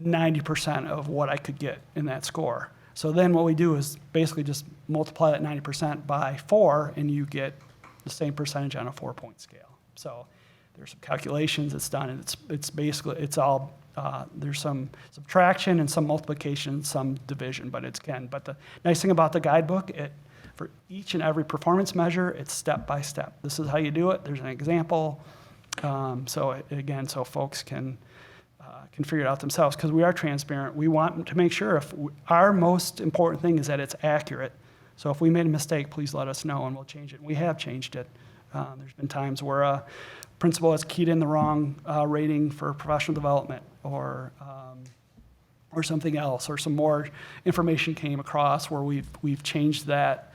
90% of what I could get in that score. So then what we do is basically just multiply that 90% by 4, and you get the same percentage on a 4-point scale. So there's some calculations it's done, and it's basically, it's all, there's some subtraction and some multiplication, some division, but the nice thing about the guidebook, for each and every performance measure, it's step by step. This is how you do it. There's an example. So again, so folks can figure it out themselves, because we are transparent. We want to make sure our most important thing is that it's accurate. So if we made a mistake, please let us know and we'll change it. We have changed it. There's been times where a principal has keyed in the wrong rating for professional development or something else, or some more information came across where we've changed that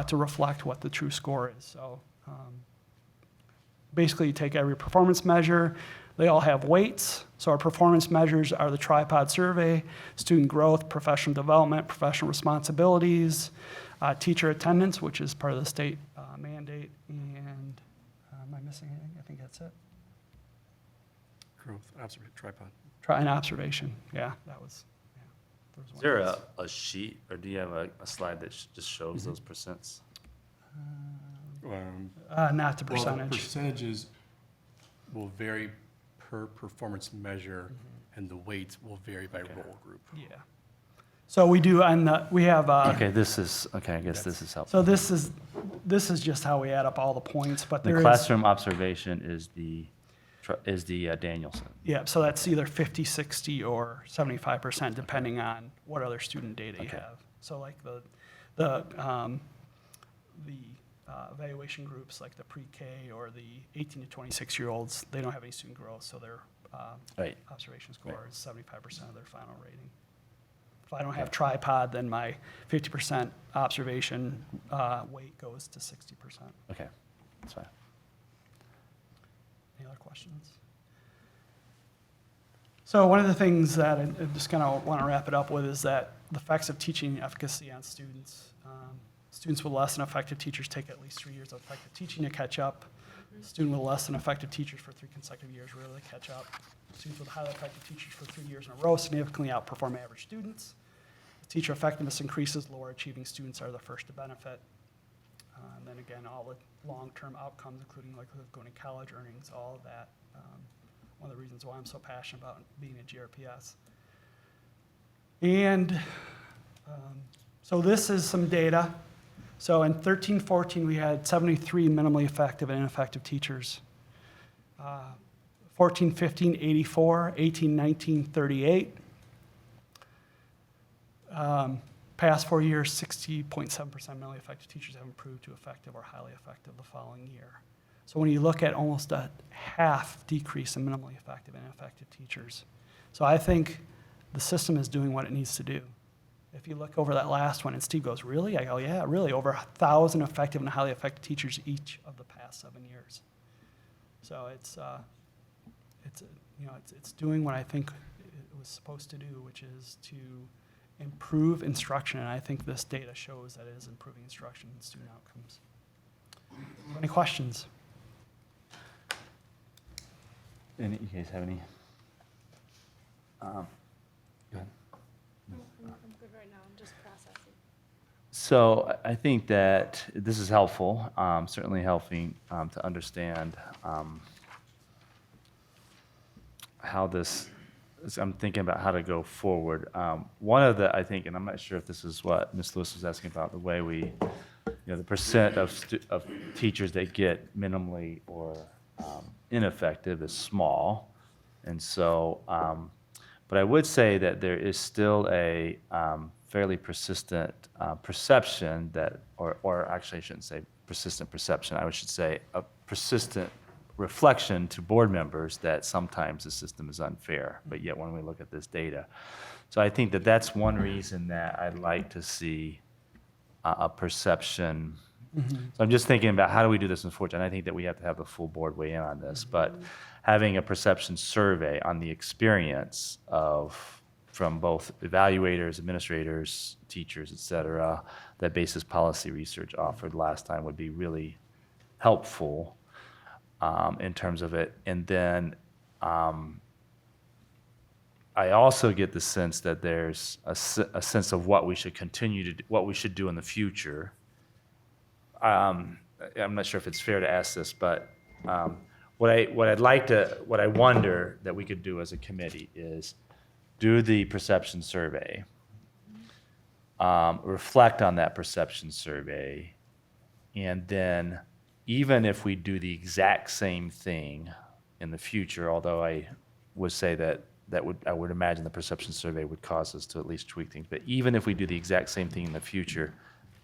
to reflect what the true score is. So basically, you take every performance measure. They all have weights. So our performance measures are the tripod survey, student growth, professional development, professional responsibilities, teacher attendance, which is part of the state mandate, and am I missing anything? I think that's it. Growth, tripod. Try an observation. Yeah, that was. Yeah, there was Is one there else. a sheet, or do you have a slide that just shows those percents? Not the Well, the percentage. percentages will vary per performance measure, and the weights will vary by role group. Yeah. So we do, and we have. Okay, I guess this is helpful. So this is just how we add up all the points, but The there is. classroom observation is the Danielson. Yeah, so that's either 50, 60, or 75%, depending on what other student data you Okay. have. So like the evaluation groups, like the pre-K or the 18 to 26-year-olds, they don't have any student growth, so their Right. observation score is 75% of their final rating. If I don't have tripod, then my 50% observation weight goes to 60%. Okay, that's fine. Any other questions? So one of the things that I just kind of want to wrap it up with is that the effects of teaching efficacy on students. Students with less than effective teachers take at least 3 years of effective teaching to catch up. Student with less than effective teachers for 3 consecutive years rarely catch up. Students with highly effective teachers for 3 years in a row significantly outperform average students. As teacher effectiveness increases, lower achieving students are the first to benefit. And then again, all the long-term outcomes, including likelihood of going to college, earnings, all of that. One of the reasons why I'm so passionate about being a GRPS. And so this is some data. So in 13-14, we had 73 minimally effective and ineffective teachers. 14-15, 84. 18-19, 38. Past 4 years, 60.7% minimally effective teachers have improved to effective or highly effective the following year. So when you look at almost a half decrease in minimally effective and ineffective teachers. So I think the system is doing what it needs to do. If you look over that last one, and Steve goes, really? I go, yeah, really, over 1,000 effective and highly effective teachers each of the past 7 years. So it's doing what I think it was supposed to do, which is to improve instruction, and I think this data shows that it is improving instruction and student outcomes. Any questions? You guys have any? Go ahead. I'm good right now, I'm just processing. So I think that this is helpful, certainly helping to understand how this, I'm thinking about how to go forward. One of the, I think, and I'm not sure if this is what Ms. Lewis was asking about, the way we, the percent of teachers that get minimally or ineffective is small. And so, but I would say that there is still a fairly persistent perception that, or actually I shouldn't say persistent perception, I should say a persistent reflection to board members that sometimes the system is unfair, but yet when we look at this data. So I think that that's one reason that I'd like to see a perception. So I'm just thinking about how do we do this in Fortune. I think that we have to have the full board weigh in on this, but having a perception survey on the experience from both evaluators, administrators, teachers, et cetera, that Basis Policy Research offered last time would be really helpful in terms of it. And then I also get the sense that there's a sense of what we should continue to do, what we should do in the future. I'm not sure if it's fair to ask this, but what I wonder that we could do as a committee is do the perception survey, reflect on that perception survey, and then even if we do the exact same thing in the future, although I would say that I would imagine the perception survey would cause us to at least tweak things, but even if we do the exact same thing in the future,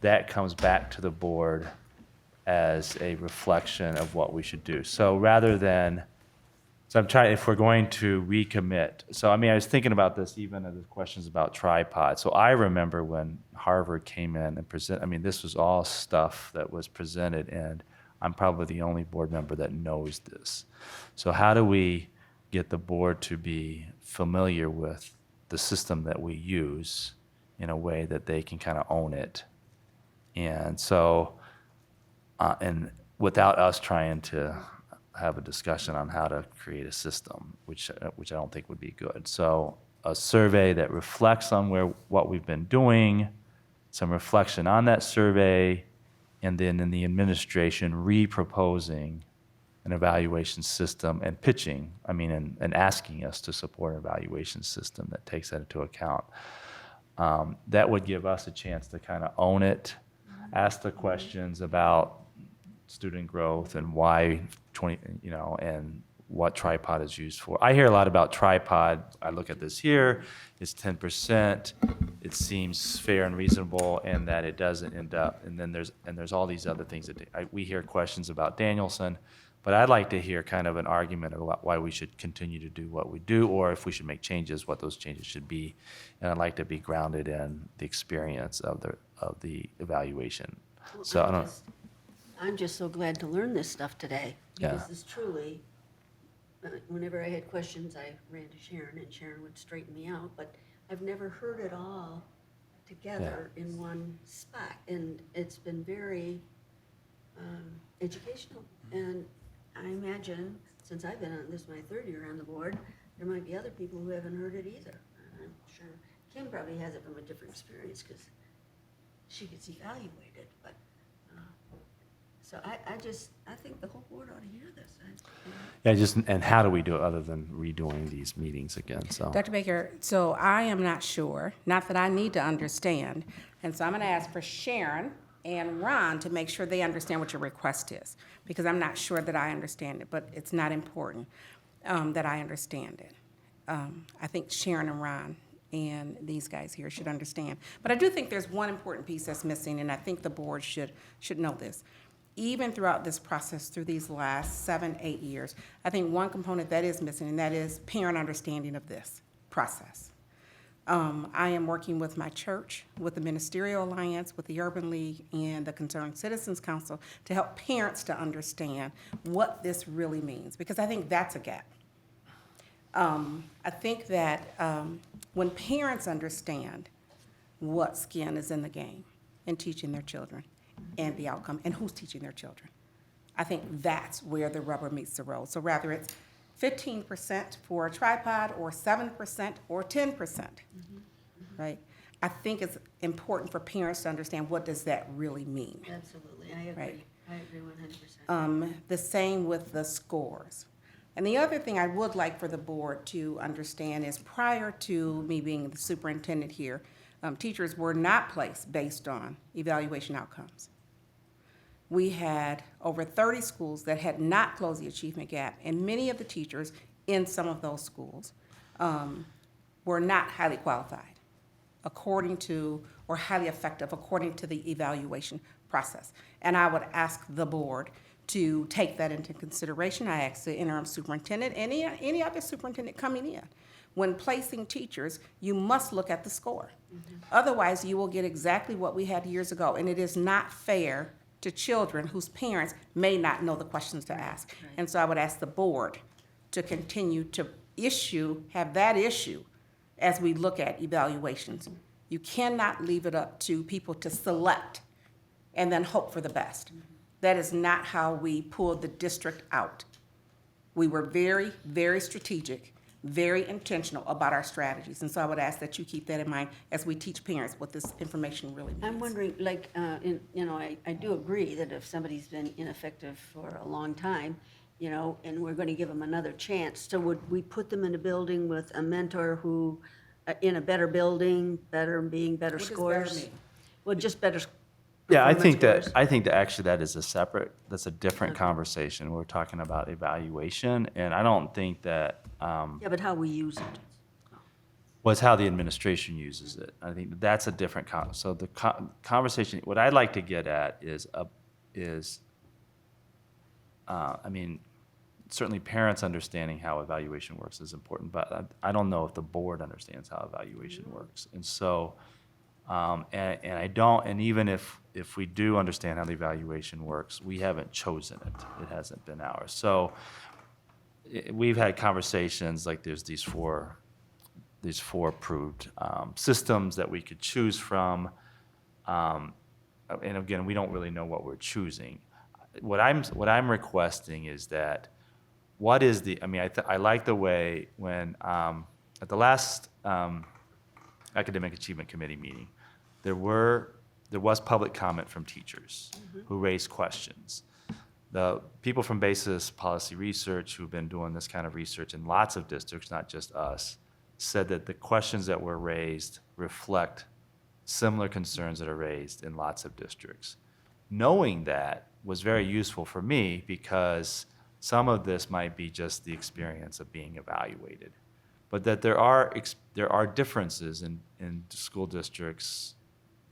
that comes back to the board as a reflection of what we should do. So rather than So I'm trying, if we're going to recommit. So, I mean, I was thinking about this even as the questions about tripod. So I remember when Harvard came in and I mean, this was all stuff that was presented, and I'm probably the only board member that knows this. So how do we get the board to be familiar with the system that we use in a way that they can kind of own it? And so, and without us trying to have a discussion on how to create a system, which I don't think would be good. So a survey that reflects on what we've been doing, some reflection on that survey, and then in the administration re-proposing an evaluation system and pitching, I mean, and asking us to support an evaluation system that takes that into account. That would give us a chance to kind of own it, ask the questions about student growth and why and what tripod is used for. I hear a lot about tripod. I look at this here, it's 10%. It seems fair and reasonable, and that it doesn't end up, and then there's all these other things that we hear questions about Danielson, but I'd like to hear kind of an argument about why we should continue to do what we do, or if we should make changes, what those changes should be. And I'd like to be grounded in the experience of the evaluation. So I don't. I'm just so glad to learn this stuff today. Yeah. This is truly, whenever I had questions, I ran to Sharon, and Sharon would straighten me out, but I've never heard it all together in one spot, and it's been very educational. And I imagine, since I've been on this, my third year on the board, there might be other people who haven't heard it either. I'm sure Kim probably has it from a different experience, because she gets evaluated, but so I think the whole board ought to hear this. Yeah, and how do we do it other than redoing these meetings again? So, Dr. Baker, so I am not sure, not that I need to understand, and so I'm going to ask for Sharon and Ron to make sure they understand what your request is, because I'm not sure that I understand it, but it's not important that I understand it. I think Sharon and Ron and these guys here should understand. But I do think there's one important piece that's missing, and I think the board should know this. Even throughout this process, through these last 7-8 years, I think one component that is missing, and that is parent understanding of this process. I am working with my church, with the Ministerial Alliance, with the Urban League, and the Concerned Citizens Council to help parents to understand what this really means, because I think that's a gap. I think that when parents understand what skin is in the game in teaching their children, and the outcome, and who's teaching their children, I think that's where the rubber meets the road. So rather it's 15% for a tripod, or 7%, or 10%, right? I think it's important for parents to understand, what does that really mean? Absolutely, I agree. Right. I agree 100%. The same with the scores. And the other thing I would like for the board to understand is, prior to me being the superintendent here, teachers were not placed based on evaluation outcomes. We had over 30 schools that had not closed the achievement gap, and many of the teachers in some of those schools were not highly qualified according to, or highly effective according to the evaluation process. And I would ask the board to take that into consideration. I ask the interim superintendent, any other superintendent coming in, when placing teachers, you must look at the score. Otherwise, you will get exactly what we had years ago, and it is not fair to children whose parents may not know the questions to ask. And so I would ask the board to continue to have that issue as we look at evaluations. You cannot leave it up to people to select and then hope for the best. That is not how we pulled the district out. We were very, very strategic, very intentional about our strategies. And so I would ask that you keep that in mind as we teach parents what this information really means. I'm wondering, like, I do agree that if somebody's been ineffective for a long time, and we're going to give them another chance, so would we put them in a building with a mentor who, in a better building, better What does scores? better mean? Well, just better. yeah, I performance think scores. that actually that's a different conversation. We're talking about evaluation, and I don't think that. Yeah, but how we use it. Was how the administration uses it. I think that's a different so the conversation. What I'd like to get at is, I mean, certainly parents understanding how evaluation works is important, but I don't know if the board understands how evaluation works. And so, and I don't, and even if we do understand how the evaluation works, we haven't chosen it. It hasn't been ours. So we've had conversations like there's these four approved systems that we could choose from. And again, we don't really know what we're choosing. What I'm requesting is that what is the, I mean, I like the way when, at the last Academic Achievement Committee meeting, there was public comment from teachers who raised questions. The people from Basis Policy Research who've been doing this kind of research in lots of districts, not just us, said that the questions that were raised reflect similar concerns that are raised in lots of districts. Knowing that was very useful for me because some of this might be just the experience of being evaluated, but that there are differences in school districts,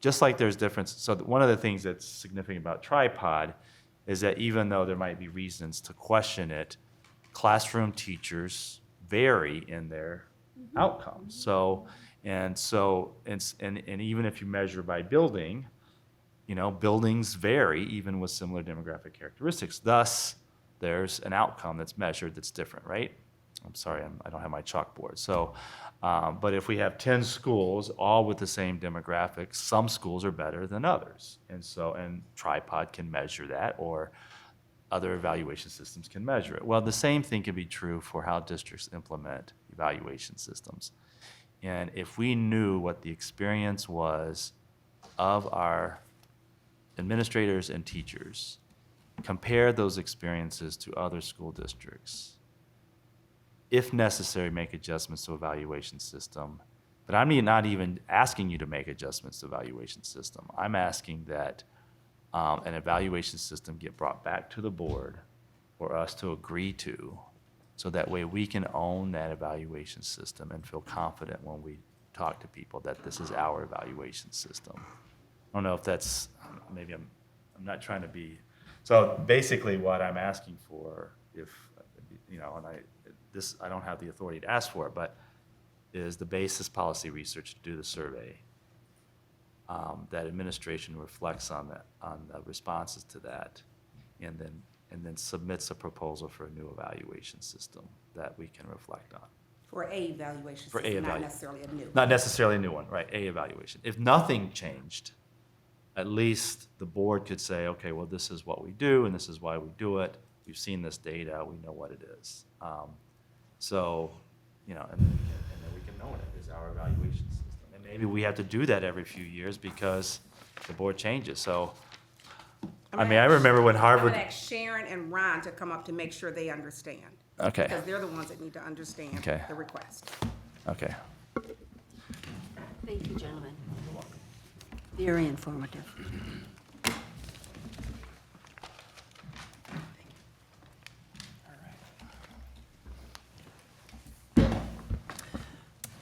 just like there's differences. So one of the things that's significant about Tripod is that even though there might be reasons to question it, classroom teachers vary in their outcomes. So even if you measure by building, buildings vary even with similar demographic characteristics. Thus, there's an outcome that's measured that's different, right? I'm sorry, I don't have my chalkboard. So, but if we have 10 schools, all with the same demographics, some schools are better than others. And Tripod can measure that, or other evaluation systems can measure it. Well, the same thing can be true for how districts implement evaluation systems. And if we knew what the experience was of our administrators and teachers, compare those experiences to other school districts, if necessary, make adjustments to evaluation system. But I'm not even asking you to make adjustments to evaluation system. I'm asking that an evaluation system get brought back to the board for us to agree to, so that way we can own that evaluation system and feel confident when we talk to people that this is our evaluation system. I don't know if that's, maybe I'm not trying to be, so basically what I'm asking for, if, and I don't have the authority to ask for it, but is the Basis Policy Research to do the survey. That administration reflects on the responses to that, and then submits a proposal for a new evaluation system that we can reflect on. For a evaluation For a system, not evalu- necessarily a new. Not necessarily a new one, right, a evaluation. If nothing changed, at least the board could say, okay, well, this is what we do, and this is why we do it. We've seen this data, we know what it is. And then we can know it is our evaluation system. And maybe we have to do that every few years because the board changes. So, I remember when Harvard. I'm gonna ask Sharon and Ron to come up to make sure they understand. Okay. Because they're the ones that need to understand Okay. the request. Okay. Thank you, gentlemen. Very informative.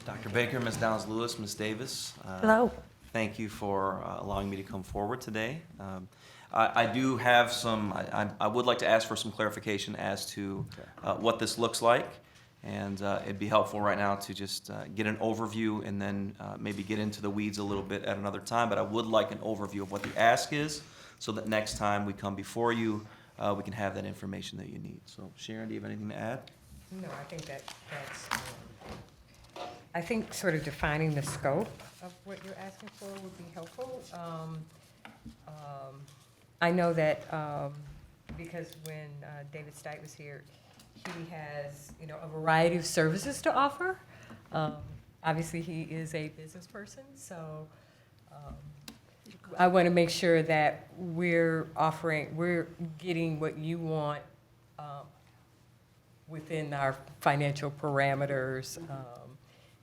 Dr. Baker, Ms. Downs-Lewis, Ms. Davis. Hello. Thank you for allowing me to come forward today. I do have I would like to ask for some clarification as to what this looks like. And it'd be helpful right now to just get an overview and then maybe get into the weeds a little bit at another time. But I would like an overview of what the ask is, so that next time we come before you, we can have that information that you need. So Sharon, do you have anything to add? No, I think that's, I think sort of defining the scope of what you're asking for would be helpful. I know that, because when David Stight was here, he has, a variety of services to offer. Obviously, he is a business person, so I want to make sure that we're getting what you want within our financial parameters.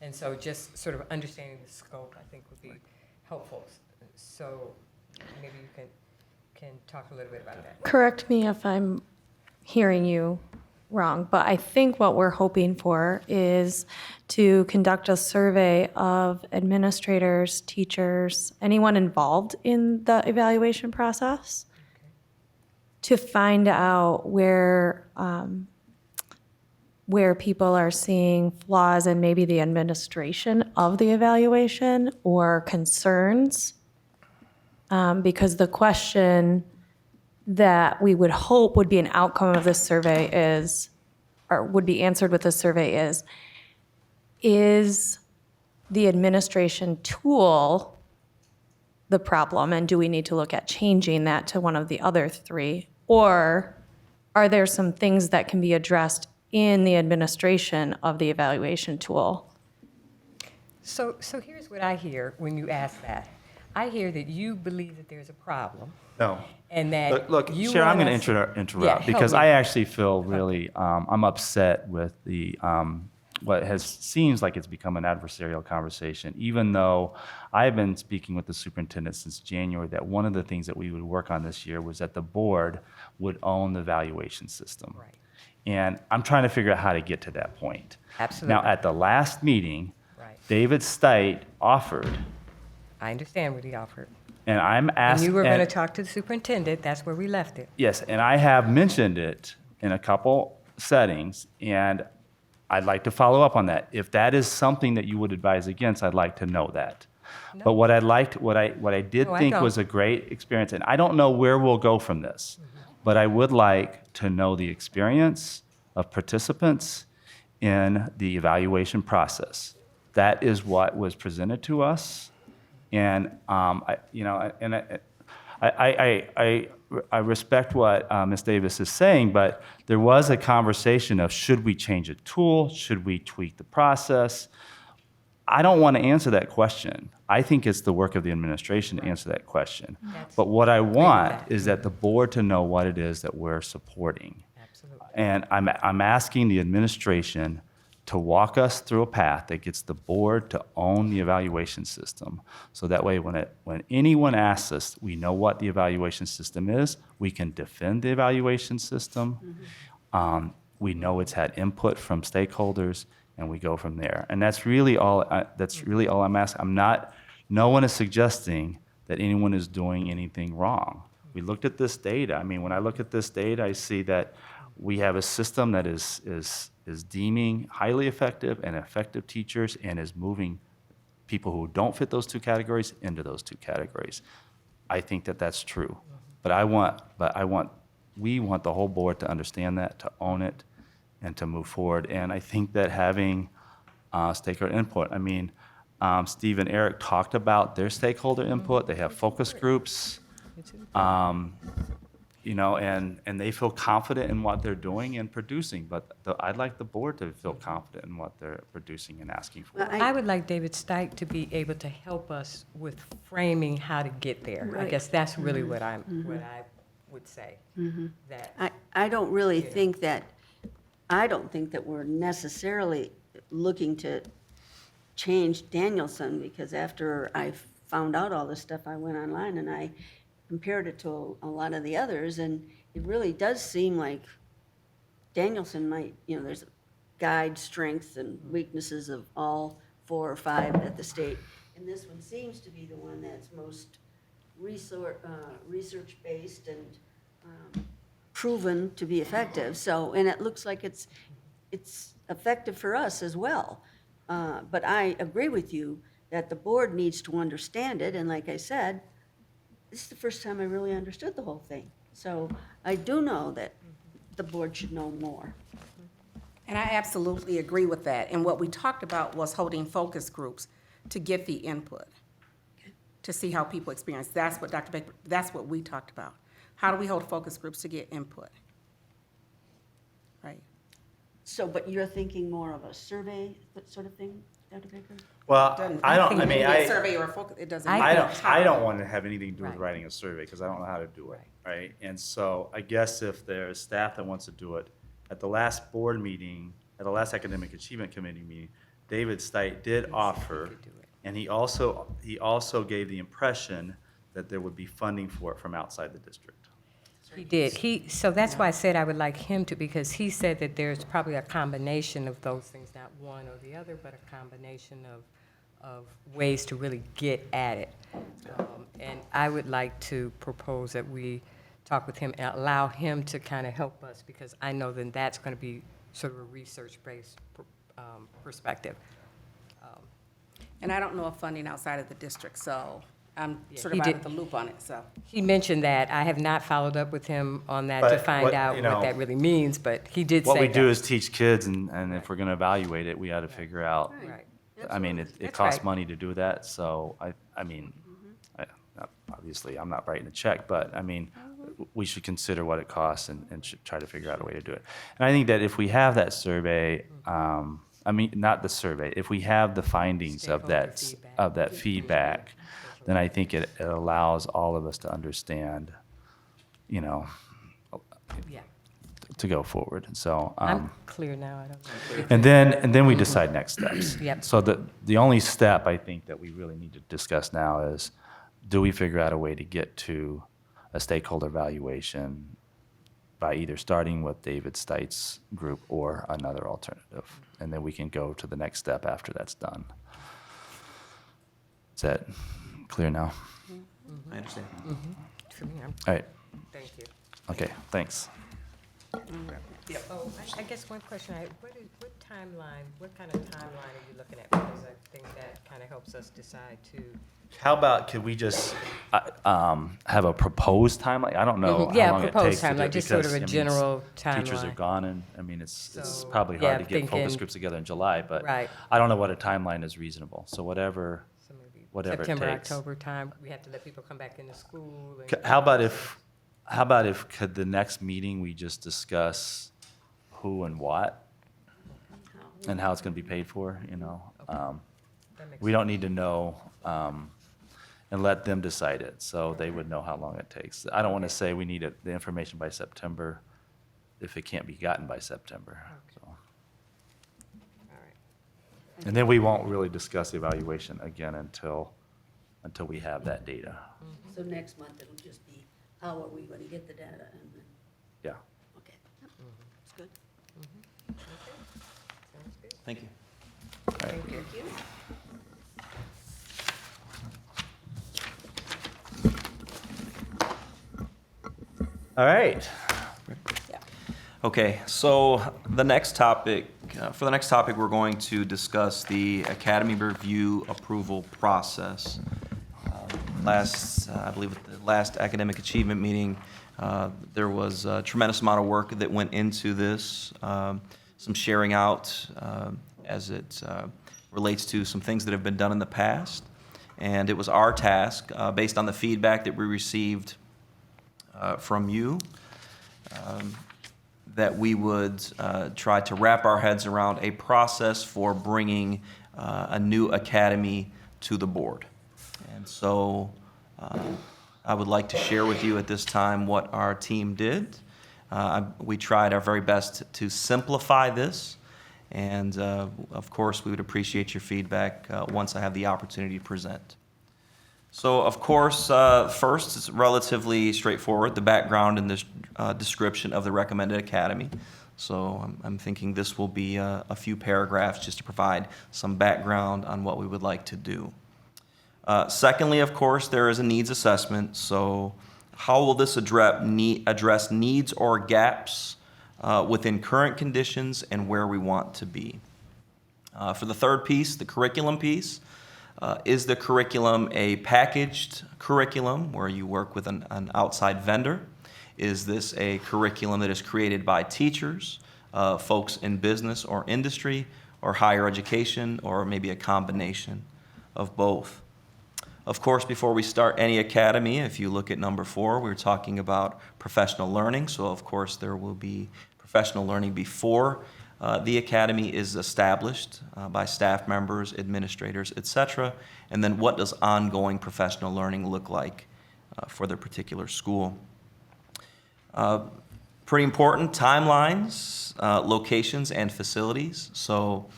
And so just sort of understanding the scope, I think, would be helpful. So maybe you can talk a little bit about that. Correct me if I'm hearing you wrong, but I think what we're hoping for is to conduct a survey of administrators, teachers, anyone involved in the evaluation process, to find out where where people are seeing flaws in maybe the administration of the evaluation or concerns. Because the question that we would hope would be an outcome of this survey is, or would be answered with this survey is the administration tool the problem, and do we need to look at changing that to one of the other three? Or are there some things that can be addressed in the administration of the evaluation tool? So here's what I hear when you ask that. I hear that you believe that there's a problem No. and that Look, you Sharon, I'm want going us- to Yeah, interrupt help because me. I actually feel really, I'm upset with the, seems like it's become an adversarial conversation, even though I've been speaking with the superintendent since January that one of the things that we would work on this year was that the board would own the evaluation system. Right. And I'm trying to figure out how to get to that point. Absolutely. Now, at the last meeting, Right. David Stite offered, I understand what he offered. and I'm And asking. you were going to talk to the superintendent, that's where we left it. Yes, and I have mentioned it in a couple settings, and I'd like to follow up on that. If that is something that you would advise against, I'd like to know that. But what I did No, I think don't. was a great experience, and I don't know where we'll go from this, but I would like to know the experience of participants in the evaluation process. That is what was presented to us, and I respect what Ms. Davis is saying, but there was a conversation of should we change a tool, should we tweak the process? I don't want to answer that question. I think it's the work of the administration to answer that question. But what I want is that the board to know what it is that we're supporting. Absolutely. And I'm asking the administration to walk us through a path that gets the board to own the evaluation system. So that way, when anyone asks us, we know what the evaluation system is, we can defend the evaluation system. We know it's had input from stakeholders, and we go from there. And that's really all I'm asking. No one is suggesting that anyone is doing anything wrong. We looked at this data. I mean, when I look at this data, I see that we have a system that is deeming highly effective and effective teachers and is moving people who don't fit those two categories into those two categories. I think that that's true. But we want the whole board to understand that, to own it, and to move forward. And I think that having stakeholder input, Steve and Eric talked about their stakeholder input. They have focus groups. And they feel confident in what they're doing and producing, but I'd like the board to feel confident in what they're producing and asking for. I would like David Stike to be able to help us with framing how to get there. I Right. guess that's really what I would say. That I don't really think that, we're necessarily looking to change Danielson, because after I found out all this stuff, I went online and I compared it to a lot of the others, and it really does seem like Danielson might, there's guide strengths and weaknesses of all 4 or 5 at the state. And this one seems to be the one that's most research-based and proven to be effective. So, and it looks like it's effective for us as well. But I agree with you that the board needs to understand it, and like I said, this is the first time I really understood the whole thing. So I do know that the board should know more. And I absolutely agree with that. And what we talked about was holding focus groups to get the input, to see how people experience. That's what Dr. Baker, that's what we talked about. How do we hold focus groups to get input? Right. So, but you're thinking more of a survey, that sort of thing, Dr. Baker? Well, Maybe a survey or a focus, it doesn't matter. I don't want to have anything to do with Right. writing a survey because I don't know how to do it, right? And so I guess if there's staff that wants to do it, at the last board meeting, at the last academic achievement committee meeting, David Stite did offer, and he also gave the impression that there would be funding for it from outside the district. he did. So that's why I said I would like him to, because he said that there's probably a combination of those things, not one or the other, but a combination of ways to really get at it. And I would like to propose that we talk with him and allow him to kind of help us, because I know then that's going to be sort of a research-based perspective. And I don't know of funding outside of the district, so I'm sort he of out did- of the loop on it, so. He mentioned that. I have not followed up with him on that to But find what, out you what know, that really means, but he did say What we that. do is teach kids, and if we're going to evaluate it, we got to figure out. Right. I mean, it That's costs right. money to do that, so I mean, obviously, I'm not writing a check, but I mean, we should consider what it costs and should try to figure out a way to do it. And I think that if we have that survey, I mean, not the survey, if we have the findings of Stakeholder that, feedback. of that feedback, then I think it allows all of us to understand, you know, Yeah. to go forward. And so, I'm clear now. I don't know. and then we decide next steps. Yep. So the only step I think that we really need to discuss now is, do we figure out a way to get to a stakeholder evaluation by either starting with David Steit's group or another alternative? And then we can go to the next step after that's done. Is that clear now? I understand. For me, All right. thank you. Okay, thanks. Oh, I guess one question, what timeline, what kind of timeline are you looking at? Because I think that kind of helps us decide to. How about, could we just have a proposed timeline? I don't know how Yeah, long it proposed takes to do timeline, it just sort because, of a I mean, general teachers are timeline. gone, and, I mean, it's So, probably yeah, hard to get focus thinking- groups together in July, but Right. I don't know what a timeline is reasonable. So whatever, So maybe whatever it September, takes. October time, we have to let people come back into school. and- How about if could the next meeting we just discuss who and what and how it's going to be paid for, you know? That makes We don't need to know, and let them decide it, so they would know how long it takes. I don't want to say we need the information by September if it can't be gotten by September. So. All right. And then we won't really discuss the evaluation again until we have that data. So next month, it'll just be, how are we going to get the data? And then, Yeah. okay, that's good. Sounds good. Thank you. Thank you. All right. Okay, so the next topic, for the next topic, we're going to discuss the Academy Review Approval Process. I believe at the last academic achievement meeting, there was a tremendous amount of work that went into this, some sharing out as it relates to some things that have been done in the past. And it was our task, based on the feedback that we received from you, that we would try to wrap our heads around a process for bringing a new academy to the board. And so I would like to share with you at this time what our team did. We tried our very best to simplify this, and of course, we would appreciate your feedback once I have the opportunity to present. So, of course, first, it's relatively straightforward, the background and this description of the recommended academy. So I'm thinking this will be a few paragraphs just to provide some background on what we would like to do. Secondly, of course, there is a needs assessment. So how will this address needs or gaps within current conditions and where we want to be? For the third piece, the curriculum piece, is the curriculum a packaged curriculum where you work with an outside vendor? Is this a curriculum that is created by teachers, folks in business or industry, or higher education, or maybe a combination of both? Of course, before we start any academy, if you look at number 4, we're talking about professional learning. So, of course, there will be professional learning before the academy is established by staff members, administrators, etc. And then what does ongoing professional learning look like for their particular school? Pretty important, timelines, locations, and facilities. So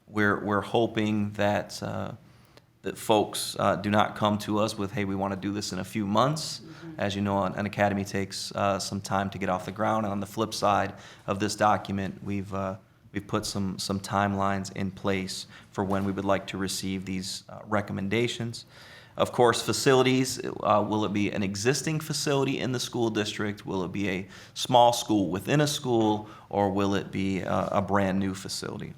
we're hoping that that folks do not come to us with, hey, we want to do this in a few months. As you know, an academy takes some time to get off the ground. And on the flip side of this document, we've put some timelines in place for when we would like to receive these recommendations. Of course, facilities, will it be an existing facility in the school district? Will it be a small school within a school? Or will it be a brand-new facility?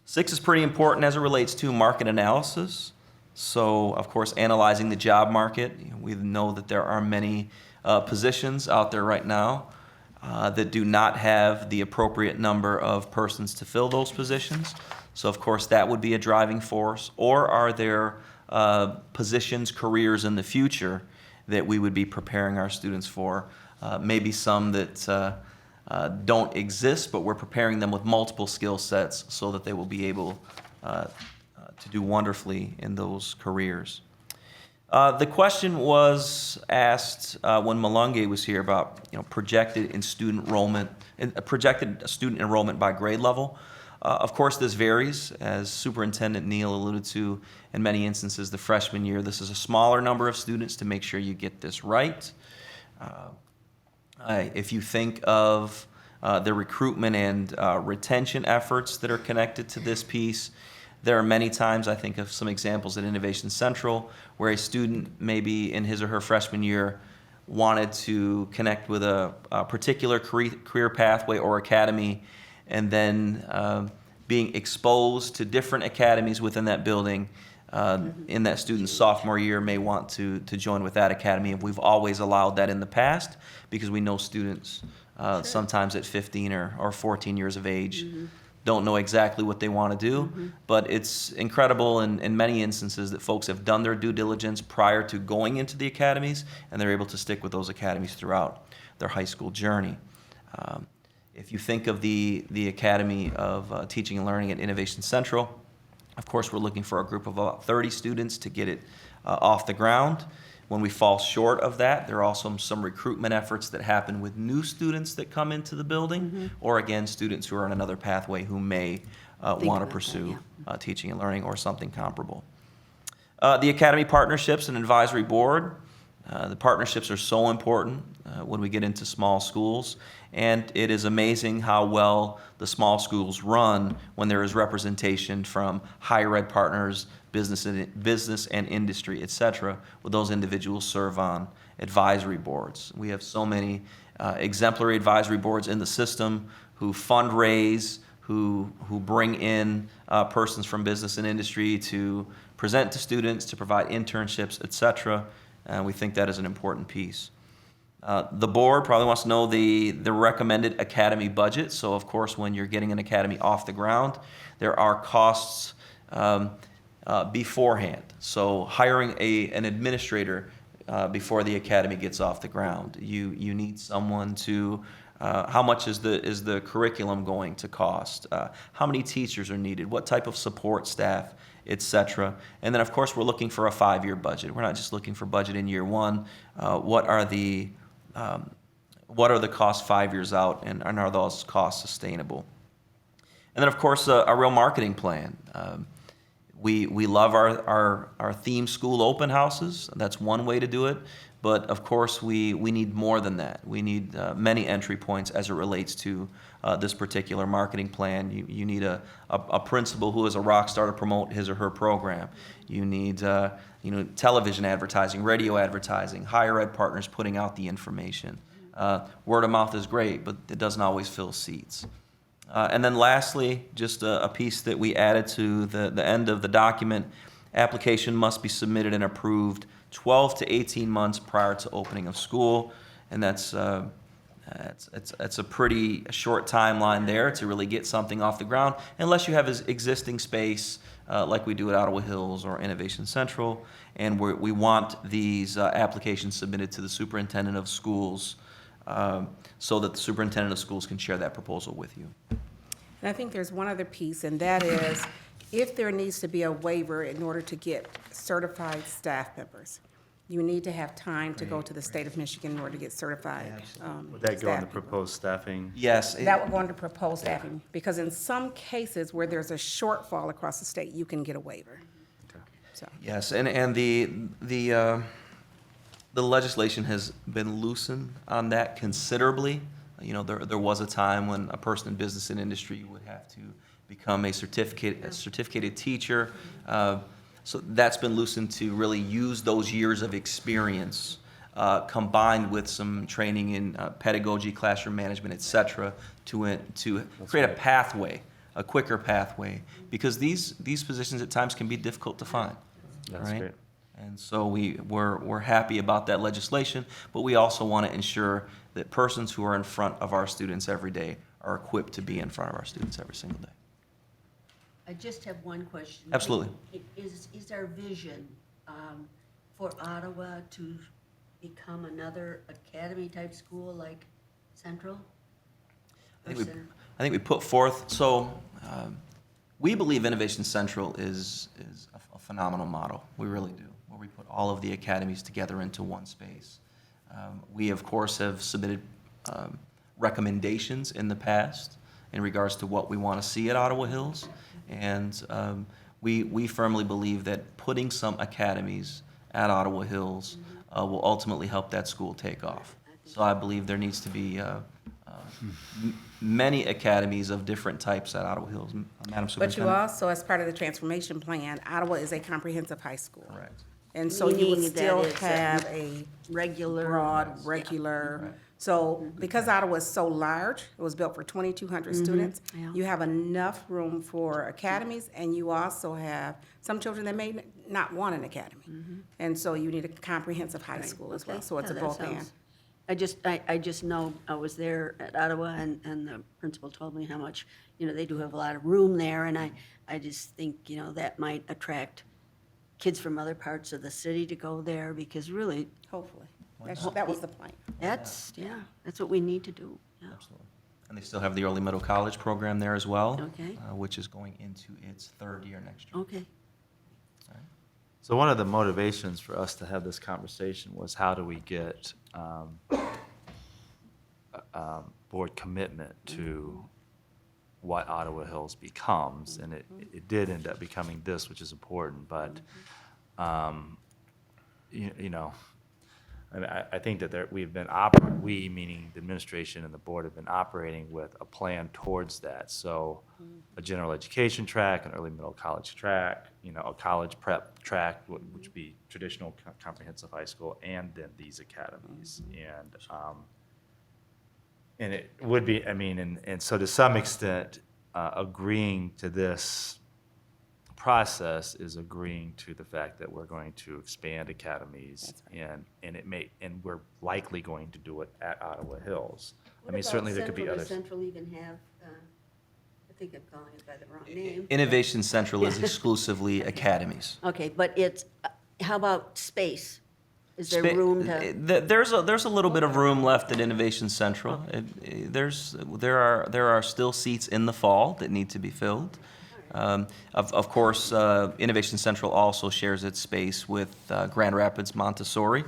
6 is pretty important as it relates to market analysis. So, of course, analyzing the job market. We know that there are many positions out there right now that do not have the appropriate number of persons to fill those positions. So, of course, that would be a driving force. Or are there positions, careers in the future that we would be preparing our students for? Maybe some that don't exist, but we're preparing them with multiple skill sets so that they will be able to do wonderfully in those careers. The question was asked when Malunge was here about projected student enrollment by grade level. Of course, this varies, as Superintendent Neal alluded to. In many instances, the freshman year, this is a smaller number of students to make sure you get this right. If you think of the recruitment and retention efforts that are connected to this piece, there are many times, I think of some examples at Innovation Central, where a student maybe in his or her freshman year wanted to connect with a particular career pathway or academy, and then being exposed to different academies within that building in that student's sophomore year may want to join with that academy. And we've always allowed that in the past because we know students sometimes at 15 or 14 years of age don't know exactly what they want to do. But it's incredible in many instances that folks have done their due diligence prior to going into the academies, and they're able to stick with those academies throughout their high school journey. If you think of the Academy of Teaching and Learning at Innovation Central, of course, we're looking for a group of about 30 students to get it off the ground. When we fall short of that, there are also some recruitment efforts that happen with new students that come into the building, or again, students who are on another pathway who may want to about that, pursue teaching and learning or something comparable. The Academy Partnerships and Advisory Board. The partnerships are so important when we get into small schools, and it is amazing how well the small schools run when there is representation from higher ed partners, business and industry, et cetera, where those individuals serve on advisory boards. We have so many exemplary advisory boards in the system who fundraise, who bring in persons from business and industry to present to students, to provide internships, et cetera. And we think that is an important piece. The board probably wants to know the recommended academy budget. So, of course, when you're getting an academy off the ground, there are costs beforehand. So, hiring an administrator before the academy gets off the ground. You need someone to. How much is the curriculum going to cost? How many teachers are needed? What type of support staff, et cetera? And then, of course, we're looking for a 5-year budget. We're not just looking for budget in year one. What are the costs 5 years out, and are those costs sustainable? And then, of course, a real marketing plan. We love our theme school open houses. That's one way to do it. But, of course, we need more than that. We need many entry points as it relates to this particular marketing plan. You need a principal who is a rock star to promote his or her program. You need television advertising, radio advertising, higher ed partners putting out the information. Word of mouth is great, but it doesn't always fill seats. And then lastly, just a piece that we added to the end of the document, application must be submitted and approved 12 to 18 months prior to opening of school. And that's a pretty short timeline there to really get something off the ground, unless you have existing space like we do at Ottawa Hills or Innovation Central. And we want these applications submitted to the superintendent of schools so that the superintendent of schools can share that proposal with you. And I think there's one other piece, and that is if there needs to be a waiver in order to get certified staff members, you need to have time to go to the state of Michigan in order to get certified. Would that go on the staff people. proposed staffing? Yes. That would go under proposed staffing, because in some cases where there's a shortfall across the state, you can get a waiver. So. Yes, and the legislation has been loosened on that considerably. There was a time when a person in business and industry would have to become a certificated teacher. So that's been loosened to really use those years of experience combined with some training in pedagogy, classroom management, et cetera, to create a pathway, a quicker pathway, because these positions at times can be difficult to find. That's right? great. And so we're happy about that legislation, but we also want to ensure that persons who are in front of our students every day are equipped to be in front of our students every single day. I just have one question. Absolutely. Is our vision for Ottawa to become another academy-type school like Central? I Or think Center? we put forth, so we believe Innovation Central is a phenomenal model. We really do, where we put all of the academies together into one space. We, of course, have submitted recommendations in the past in regards to what we want to see at Ottawa Hills. And we firmly believe that putting some academies at Ottawa Hills will ultimately help that school take off. So I believe there needs to be many academies of different types at Ottawa Hills. Madam But you Superintendent? also, as part of the transformation plan, Ottawa is a comprehensive high school. Correct. And so you would Meaning that still it's a have a Regular. broad, regular. So because Ottawa is so large, it was built for 2,200 students, Yeah. you have enough room for academies, and you also have some children that may not want an academy. And so you need a comprehensive high school as well, Okay. so it's a Yeah, that both and. sounds- I just know, I was there at Ottawa, and the principal told me how much, they do have a lot of room there, and I just think, that might attract kids from other parts of the city to go there, because really, Hopefully. That was the point. that's what we need to do, yeah. Absolutely. And they still have the early middle college program there as well, Okay. which is going into its third year next year. Okay, So one of the motivations for us to have this conversation was how do we get board commitment to what Ottawa Hills becomes, and it did end up becoming this, which is important, but, I think that we've been we, meaning the administration and the board, have been operating with a plan towards that. So a general education track, an early middle college track, a college prep track, which would be traditional comprehensive high school, and then these academies. And it would be, and so to some extent, agreeing to this process is agreeing to the fact that we're going to expand academies, and we're likely going to do it at Ottawa Hills. Certainly there could be others. Does Central even have, I think I'm calling it by the wrong name. Innovation Central is exclusively academies. Okay, but it's, how about space? Is there Spa- room to? There's a little bit of room left at Innovation Central. There are still seats in the fall that need to be filled. Of course, Innovation Central also shares its space with Grand Rapids Montessori,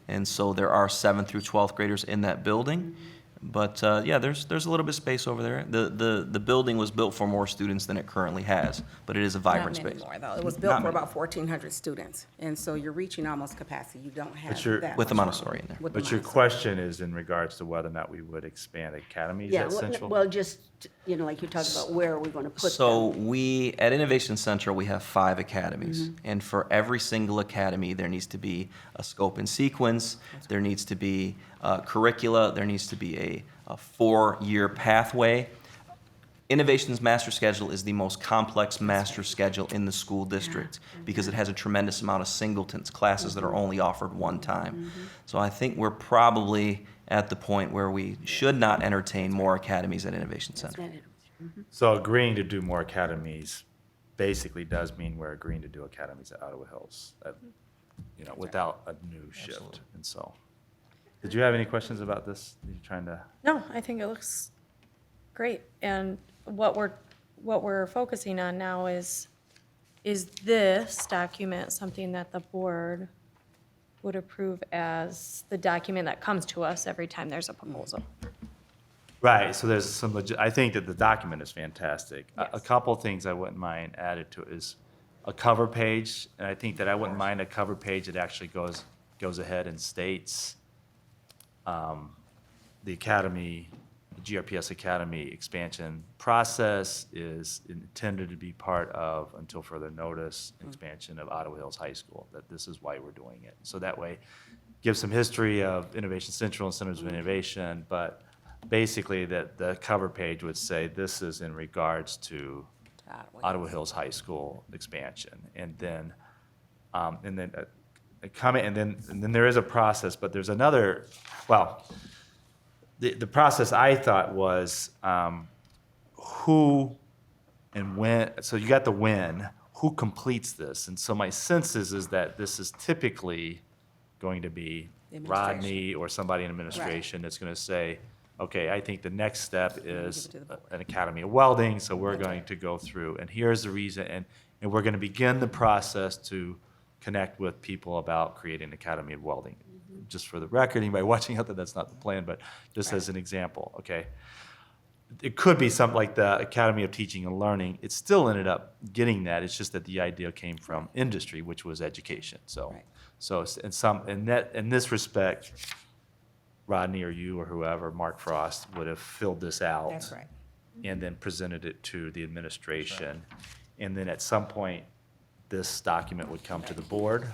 and so there are 7th through 12th graders in that building. But there's a little bit of space over there. The building was built for more students than it currently has, but it is a vibrant Not many space. more, though. It was built Not for many. about 1,400 students, and so you're reaching almost capacity. You don't have But you're- that With the much Montessori room. in there. With the But your Montessori. question is in regards to whether or not we would expand academies Yeah, at Central? well, just, like you talked about, where are we going to put So them? we, at Innovation Central, we have 5 academies. And for every single academy, there needs to be a scope and sequence, there needs to be curricula, there needs to be a 4-year pathway. Innovation's master schedule is the most complex master schedule in the school district because it has a tremendous amount of singletons, classes that are only offered one time. So I think we're probably at the point where we should not entertain more academies at Innovation Center. So agreeing to do more academies basically does mean we're agreeing to do academies at Ottawa Hills, without a new shift. And so, did you have any questions about this? You're trying to? No, I think it looks great. And what we're focusing on now is this document something that the board would approve as the document that comes to us every time there's a proposal? Right, so there's some I think that the document is fantastic. A Yes. couple things I wouldn't mind added to it is a cover page, and I think that I wouldn't mind a cover page that actually goes ahead and states the academy, GRPS Academy expansion process is intended to be part of, until further notice, expansion of Ottawa Hills High School, that this is why we're doing it. So that way, give some history of Innovation Central and Centers of Innovation, but basically that the cover page would say this is in regards to Ottawa Hills High School expansion. And then a comment, and then there is a process, but there's another, well, the process I thought was who and when, so you got the when, who completes this? And so my sense is that this is typically going to be The administration. Rodney or somebody in administration that's going to say, okay, I think the next step is give it to the board. an Academy of Welding, so we're going to go through, and here's the reason, and we're going to begin the process to connect with people about creating an Academy of Welding. Just for the record, anybody watching out there, that's not the plan, but just as an example, okay? It could be something like the Academy of Teaching and Learning. It still ended up getting that. It's just that the idea came from industry, which was education. So, Right. so in this respect, Rodney or you or whoever, Mark Frost, would have filled this out. That's right. And then presented it to the administration. And then at some point, this document would come to the board.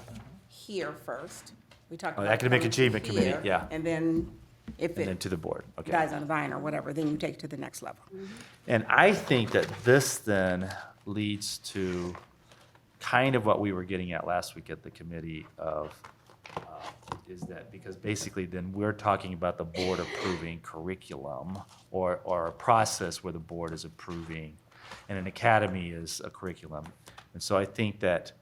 Here first. We talked Oh, about. Academic coming Achievement Committee, here, yeah. And then if And then it to the board, okay. dies on the vine or whatever, then you take it to the next level. And I think that this then leads to kind of what we were getting at last week at the committee of, is that, because basically then we're talking about the board approving curriculum or a process where the board is approving, and an academy is a curriculum. And so I think that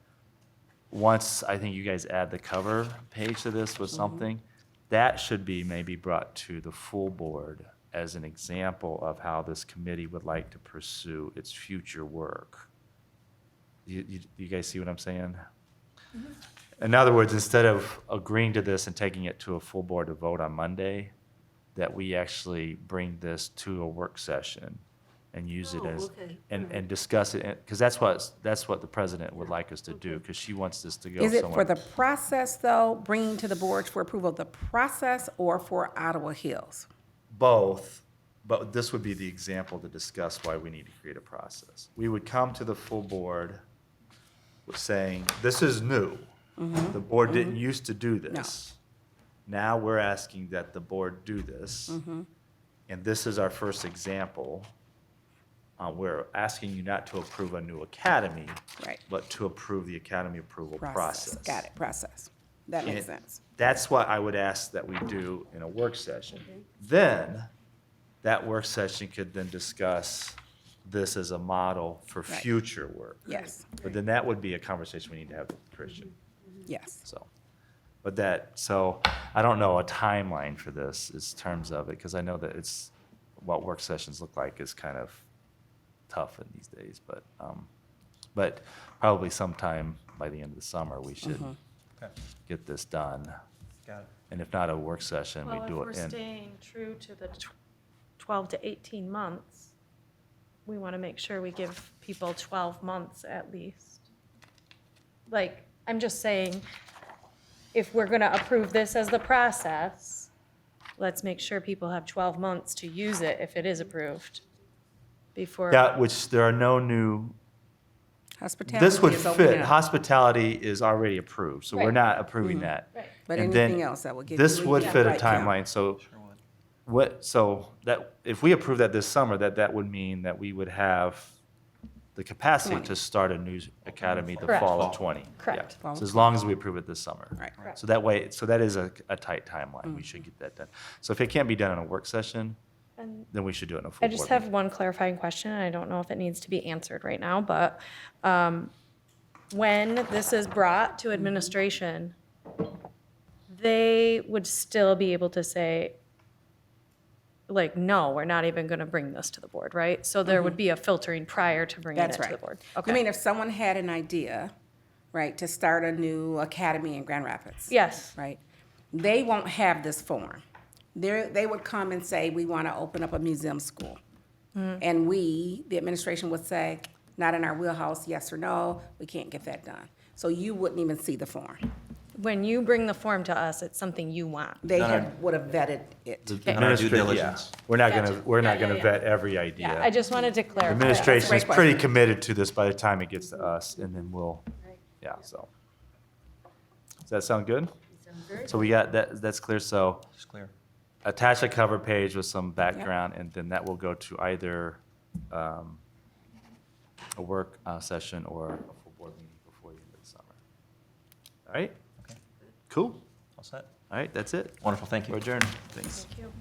once, I think you guys add the cover page to this with something, that should be maybe brought to the full board as an example of how this committee would like to pursue its future work. You guys see what I'm saying? In other words, instead of agreeing to this and taking it to a full board to vote on Monday, that we actually bring this to a work session and use it Oh, as, okay. and discuss it, because that's what the president would like us to do, because she wants this to go Is somewhere. it for the process, though, bringing to the board for approval the process or for Ottawa Hills? Both, but this would be the example to discuss why we need to create a process. We would come to the full board with saying, this is new. The board didn't used to do this. Now we're asking that the board do this. And this is our first example. We're asking you not to approve a new academy, Right. but to approve the academy approval process. Got it, process. That makes And sense. That's what I would ask that we do in a work session. Then, that work session could then discuss this as a model for Right. future work. Yes, But then that would be a conversation we need to have with Christian, yes. so. So I don't know a timeline for this in terms of it, because I know that it's, what work sessions look like is kind of tough in these days, but probably sometime by the end of the summer, we should get this done. Got it. And if not a work session, we Well, if do we're it in. staying true to the 12 to 18 months, we want to make sure we give people 12 months at least. Like, I'm just saying, if we're going to approve this as the process, let's make sure people have 12 months to use it if it is approved before. Yeah, which there are no new, Hospitality this would is open fit, up. hospitality is already approved, so we're Right. not approving that. Right. But And then anything else that would give. This you would the fit a right count. timeline, so so that, if we approve that this summer, that would mean that we would have the capacity 20. to start a new academy the Correct. fall of 20. Correct. Yeah. So as long as we approve it this summer. Right. So that way, so that is a tight timeline, we should get that done. So if it can't be done in a work session, And then we should do it in a full I board just meeting. have one clarifying question, and I don't know if it needs to be answered right now, but when this is brought to administration, they would still be able to say, like, no, we're not even going to bring this to the board, right? So there would be a filtering prior to bringing it That's to the right. board. I mean, if someone had an idea, right, to start a new academy in Grand Rapids. Yes. Right, they won't have this form. They would come and say, we want to open up a museum school. And we, the administration would say, not in our wheelhouse, yes or no, we can't get that done. So you wouldn't even see the form. when you bring the form to us, it's something you want. They Done our- would have vetted it. Done our due Administra- yeah. diligence. We're not gonna, Gotcha. we're not Yeah, yeah, gonna yeah. vet every idea. Yeah, I just wanted to clarify. Administration is great pretty committed to this by the time it gets to us, and then we'll, yeah, so. Does that sound good? So we got, that's clear, so It's clear. attach a cover page with some background, and then that will go to either a work session or a full board meeting before the end of the summer. All right? Okay. Cool. All set. All right, that's it. Wonderful, thank you. We're adjourned. Thanks. Thank you.